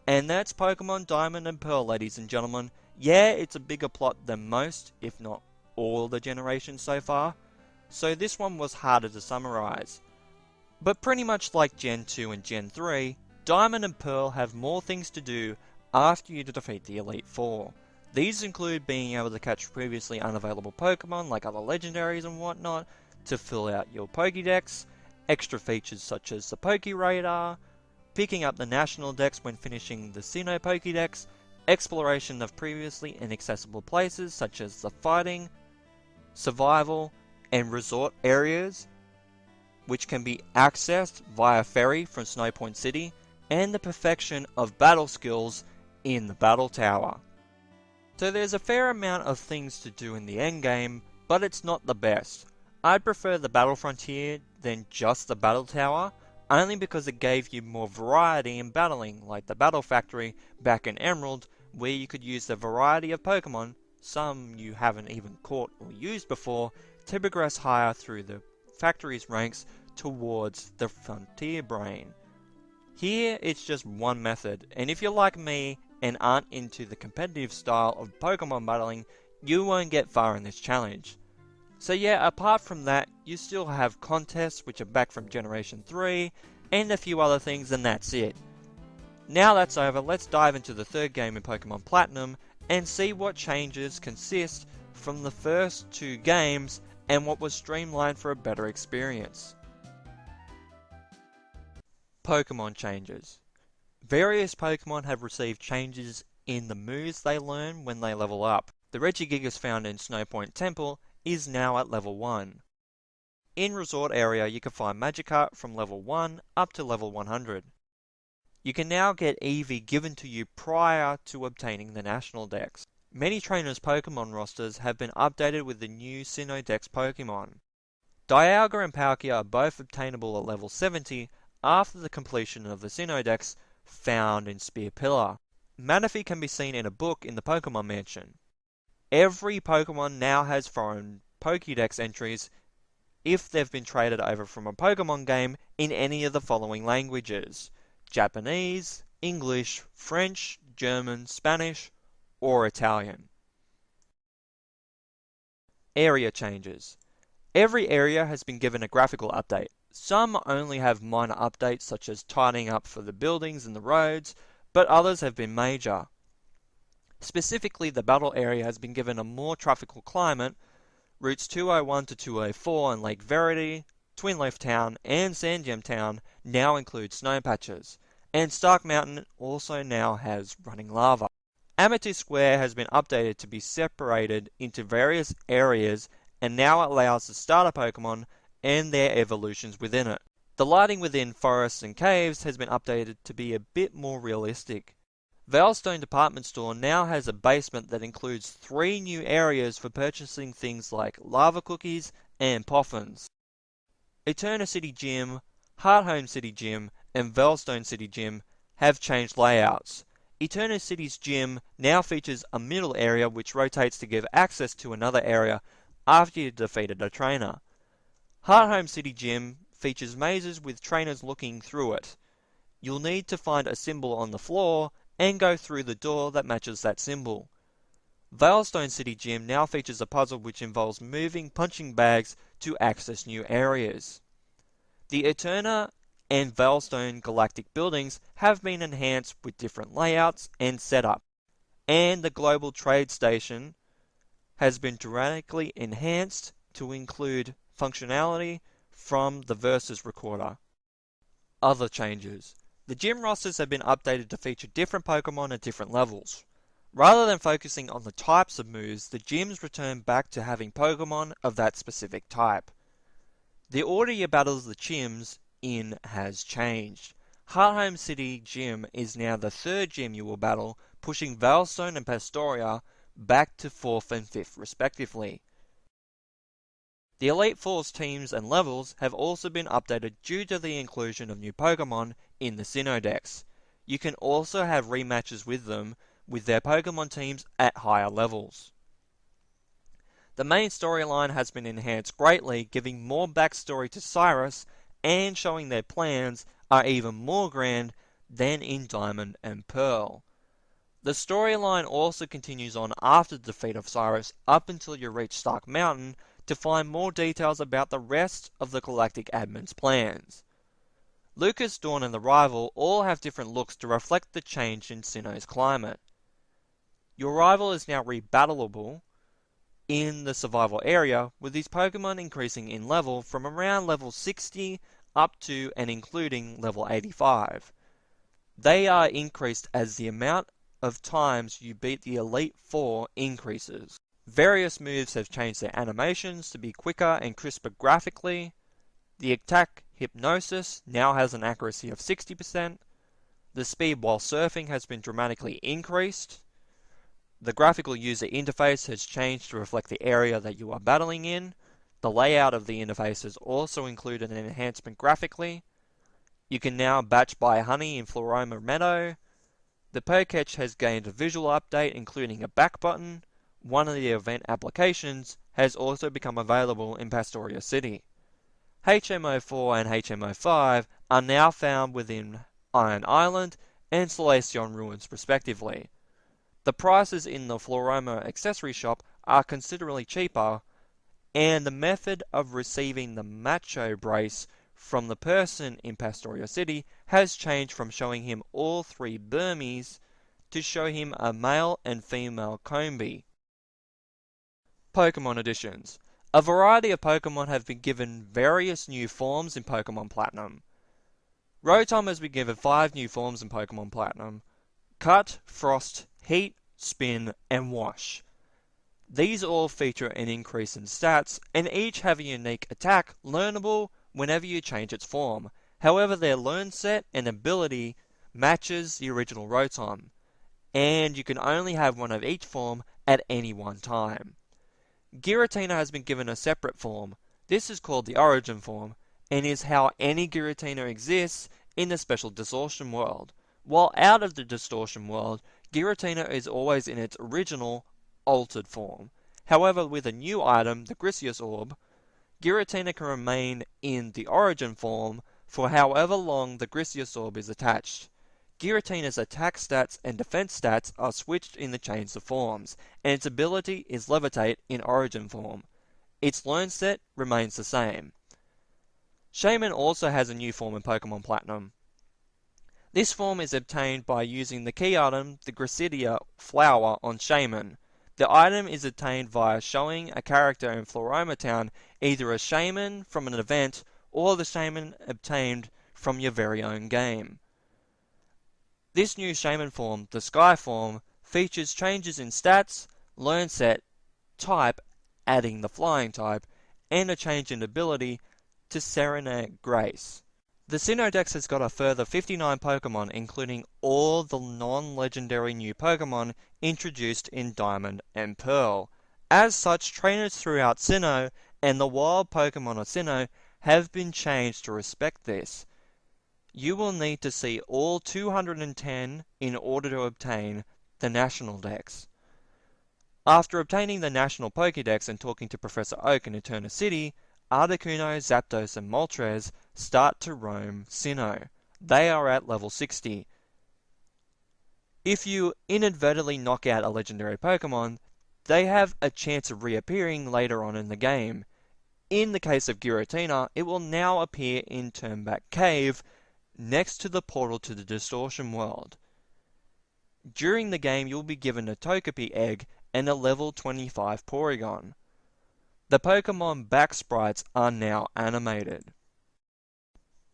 And that's Pokemon Diamond and Pearl, ladies and gentlemen. Yeah, it's a bigger plot than most, if not all the generations so far, so this one was harder to summarize. But pretty much like Gen 2 and Gen 3, Diamond and Pearl have more things to do after you defeat the Elite Four. These include being able to catch previously unavailable Pokemon like other legendaries and whatnot, to fill out your Pokédex, extra features such as the Pokéradar, picking up the National Dex when finishing the Sinnoh Pokédex, exploration of previously inaccessible places such as the fighting, survival, and resort areas, which can be accessed via ferry from Snowpoint City, and the perfection of battle skills in the Battle Tower. So there's a fair amount of things to do in the endgame, but it's not the best. I'd prefer the Battle Frontier than just the Battle Tower, only because it gave you more variety in battling, like the Battle Factory back in Emerald, where you could use the variety of Pokemon, some you haven't even caught or used before, to progress higher through the factory's ranks towards the Frontier Brain. Here, it's just one method, and if you're like me and aren't into the competitive style of Pokemon battling, you won't get far in this challenge. So yeah, apart from that, you still have contests which are back from Generation 3, and a few other things, and that's it. Now that's over, let's dive into the third game in Pokemon Platinum, and see what changes consist from the first two games, and what was streamlined for a better experience. Pokemon changes. Various Pokemon have received changes in the moves they learn when they level up. The Regigigas found in Snowpoint Temple is now at level 1. In Resort Area you can find Magikarp from level 1 up to level 100. You can now get Eevee given to you prior to obtaining the National Dex. Many trainers' Pokemon rosters have been updated with the new Sinnoh Dex Pokemon. Dialga and Palkia are both obtainable at level 70 after the completion of the Sinnoh Dex found in Spear Pillar. Manaphy can be seen in a book in the Pokemon Mansion. Every Pokemon now has foreign Pokédex entries if they've been traded over from a Pokemon game in any of the following languages: Japanese, English, French, German, Spanish, or Italian. Area changes. Every area has been given a graphical update. Some only have minor updates such as tidying up for the buildings and the roads, but others have been major. Specifically, the battle area has been given a more tropical climate. Routes 201 to 204 in Lake Verity, Twin Leaf Town, and Sandgem Town now include snow patches, and Stark Mountain also now has running lava. Amethyst Square has been updated to be separated into various areas and now allows the starter Pokemon and their evolutions within it. The lighting within forests and caves has been updated to be a bit more realistic. Veilstone Department Store now has a basement that includes 3 new areas for purchasing things like lava cookies and poffins. Eterna City Gym, Hearthome City Gym, and Veilstone City Gym have changed layouts. Eterna City's gym now features a middle area which rotates to give access to another area after you've defeated a trainer. Hearthome City Gym features mazes with trainers looking through it. You'll need to find a symbol on the floor and go through the door that matches that symbol. Veilstone City Gym now features a puzzle which involves moving punching bags to access new areas. The Eterna and Veilstone Galactic buildings have been enhanced with different layouts and setup, and the Global Trade Station has been dramatically enhanced to include functionality from the Versus Recorder. Other changes. The gym rosters have been updated to feature different Pokemon at different levels. Rather than focusing on the types of moves, the gyms return back to having Pokemon of that specific type. The order you battle the gyms in has changed. Hearthome City Gym is now the 3rd gym you will battle, pushing Veilstone and Pastoria back to 4th and 5th respectively. The Elite Force teams and levels have also been updated due to the inclusion of new Pokemon in the Sinnoh decks. You can also have rematches with them with their Pokemon teams at higher levels. The main storyline has been enhanced greatly, giving more backstory to Cyrus and showing their plans are even more grand than in Diamond and Pearl. The storyline also continues on after the defeat of Cyrus up until you reach Stark Mountain to find more details about the rest of the Galactic Admin's plans. Lucas, Dawn and the Rival all have different looks to reflect the change in Sinnoh's climate. Your rival is now rebattleable in the survival area, with these Pokemon increasing in level from around level 60 up to and including level 85. They are increased as the amount of times you beat the Elite Four increases. Various moves have changed their animations to be quicker and crisper graphically. The attack Hypnosis now has an accuracy of 60%. The speed while surfing has been dramatically increased. The graphical user interface has changed to reflect the area that you are battling in. The layout of the interface has also included an enhancement graphically. You can now batch buy honey in Floroma Meadow. The Poketch has gained a visual update including a back button. One of the event applications has also become available in Pastoria City. HMO4 and HMO5 are now found within Iron Island and Celestion Ruins respectively. The prices in the Floroma accessory shop are considerably cheaper, and the method of receiving the Macho Brace from the person in Pastoria City has changed from showing him all 3 Burmese to show him a male and female Combi. Pokemon Editions. A variety of Pokemon have been given various new forms in Pokemon Platinum. Rotom has been given 5 new forms in Pokemon Platinum: Cut, Frost, Heat, Spin, and Wash. These all feature an increase in stats, and each have a unique attack learnable whenever you change its form. However, their learn set and ability matches the original Rotom, and you can only have one of each form at any one time. Giratina has been given a separate form. This is called the Origin form, and is how any Giratina exists in the Special Distortion world. While out of the Distortion world, Giratina is always in its original, altered form. However, with a new item, the Grisius Orb, Giratina can remain in the Origin form for however long the Grisius Orb is attached. Giratina's attack stats and defense stats are switched in the change of forms, and its ability is Levitate in Origin form. Its learn set remains the same. Shaman also has a new form in Pokemon Platinum. This form is obtained by using the key item, the Gracidia flower, on Shaman. The item is obtained via showing a character in Floroma Town either a Shaman from an event or the Shaman obtained from your very own game. This new Shaman form, the Sky form, features changes in stats, learn set, type, adding the flying type, and a change in ability to Serenade Grace. The Sinnoh Dex has got a further 59 Pokemon, including all the non-legendary new Pokemon introduced in Diamond and Pearl. As such, trainers throughout Sinnoh and the wild Pokemon of Sinnoh have been changed to respect this. You will need to see all 210 in order to obtain the National Dex. After obtaining the National Pokédex and talking to Professor Oak in Eterna City, Articuno, Zapdos, and Moltres start to roam Sinnoh. They are at level 60. If you inadvertently knock out a legendary Pokemon, they have a chance of reappearing later on in the game. In the case of Giratina, it will now appear in Turnback Cave, next to the portal to the Distortion World. During the game, you'll be given a Togepi egg and a level 25 Porygon. The Pokemon back sprites are now animated.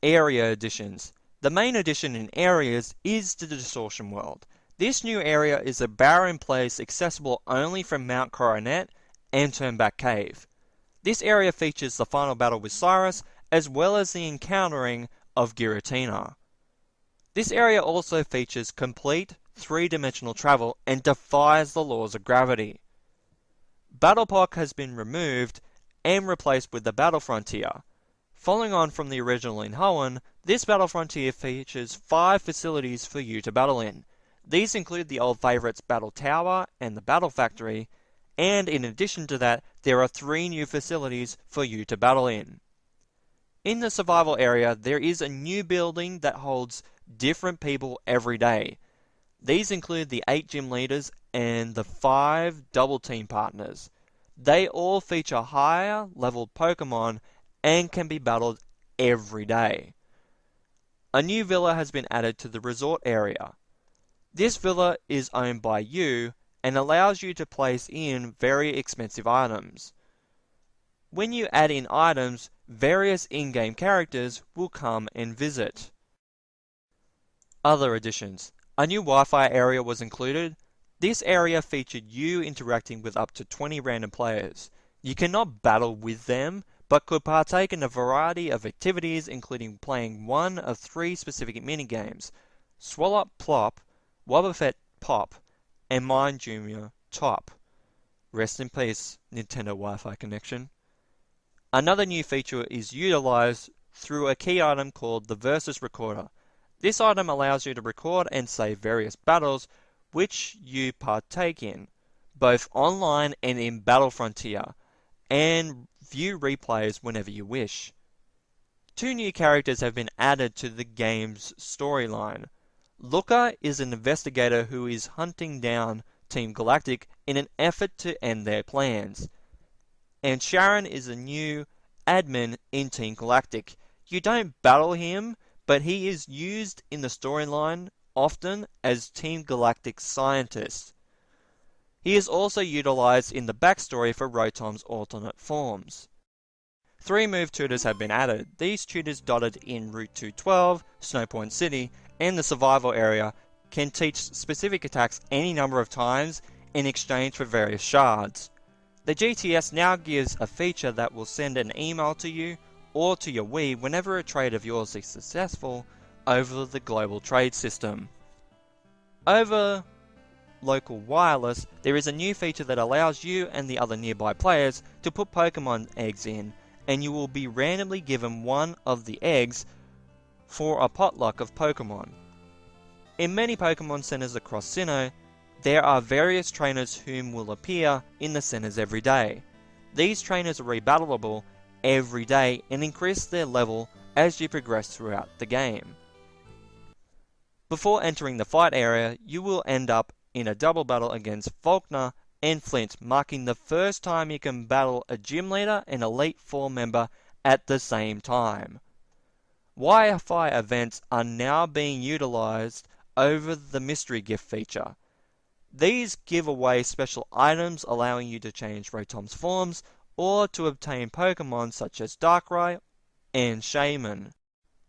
Area additions. The main addition in areas is the Distortion World. This new area is a barren place accessible only from Mount Coronet and Turnback Cave. This area features the final battle with Cyrus, as well as the encountering of Giratina. This area also features complete three-dimensional travel and defies the laws of gravity. Battlepock has been removed and replaced with the Battle Frontier. Following on from the original in Hoenn, this Battle Frontier features 5 facilities for you to battle in. These include the old favourites Battle Tower and the Battle Factory, and in addition to that, there are 3 new facilities for you to battle in. In the survival area, there is a new building that holds different people every day. These include the 8 gym leaders and the 5 double team partners. They all feature higher leveled Pokemon and can be battled every day. A new villa has been added to the resort area. This villa is owned by you and allows you to place in very expensive items. When you add in items, various in-game characters will come and visit. Other additions. A new Wi-Fi area was included. This area featured you interacting with up to 20 random players. You cannot battle with them, but could partake in a variety of activities, including playing one of 3 specific minigames: Swallow Plop, Wobbuffet Pop, and Mine Junior Top. Rest in peace, Nintendo Wi-Fi connection. Another new feature is utilized through a key item called the Versus Recorder. This item allows you to record and save various battles which you partake in, both online and in Battle Frontier, and view replays whenever you wish. 2 new characters have been added to the game's storyline. Looker is an investigator who is hunting down Team Galactic in an effort to end their plans. And Sharon is a new admin in Team Galactic. You don't battle him, but he is used in the storyline often as Team Galactic's scientist. He is also utilized in the backstory for Rotom's alternate forms. 3 move tutors have been added. These tutors dotted in Route 212, Snowpoint City, and the survival area can teach specific attacks any number of times in exchange for various shards. The GTS now gives a feature that will send an email to you or to your Wii whenever a trade of yours is successful over the global trade system. Over local wireless, there is a new feature that allows you and the other nearby players to put Pokemon eggs in, and you will be randomly given one of the eggs for a potluck of Pokemon. In many Pokemon centers across Sinnoh, there are various trainers whom will appear in the centers every day. These trainers are rebattleable every day and increase their level as you progress throughout the game. Before entering the fight area, you will end up in a double battle against Faulkner and Flint, marking the first time you can battle a gym leader and Elite Four member at the same time. Wi-Fi events are now being utilized over the mystery gift feature. These give away special items allowing you to change Rotom's forms or to obtain Pokemon such as Darkrai and Shaman.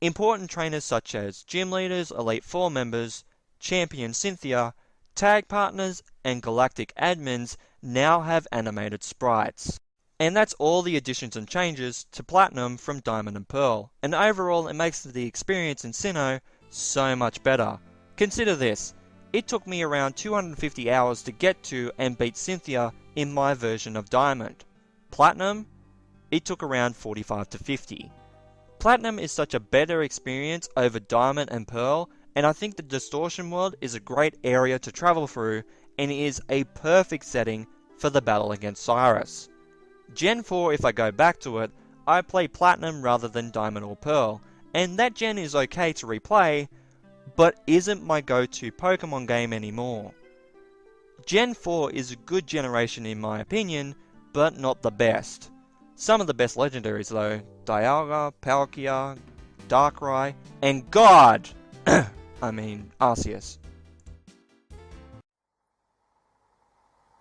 Important trainers such as gym leaders, Elite Four members, Champion Cynthia, tag partners, and galactic admins now have animated sprites. And that's all the additions and changes to Platinum from Diamond and Pearl, and overall it makes the experience in Sinnoh so much better. Consider this, it took me around 250 hours to get to and beat Cynthia in my version of Diamond. Platinum? It took around 45 to 50. Platinum is such a better experience over Diamond and Pearl, and I think the Distortion World is a great area to travel through, and is a perfect setting for the battle against Cyrus. Gen 4, if I go back to it, I play Platinum rather than Diamond or Pearl, and that gen is okay to replay, but isn't my go-to Pokemon game anymore. Gen 4 is a good generation in my opinion, but not the best. Some of the best legendaries though, Dialga, Palkia, Darkrai, and God! Arceus.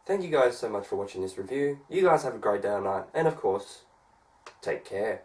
Thank you guys so much for watching this review. You guys have a great day or night, and of course, take care.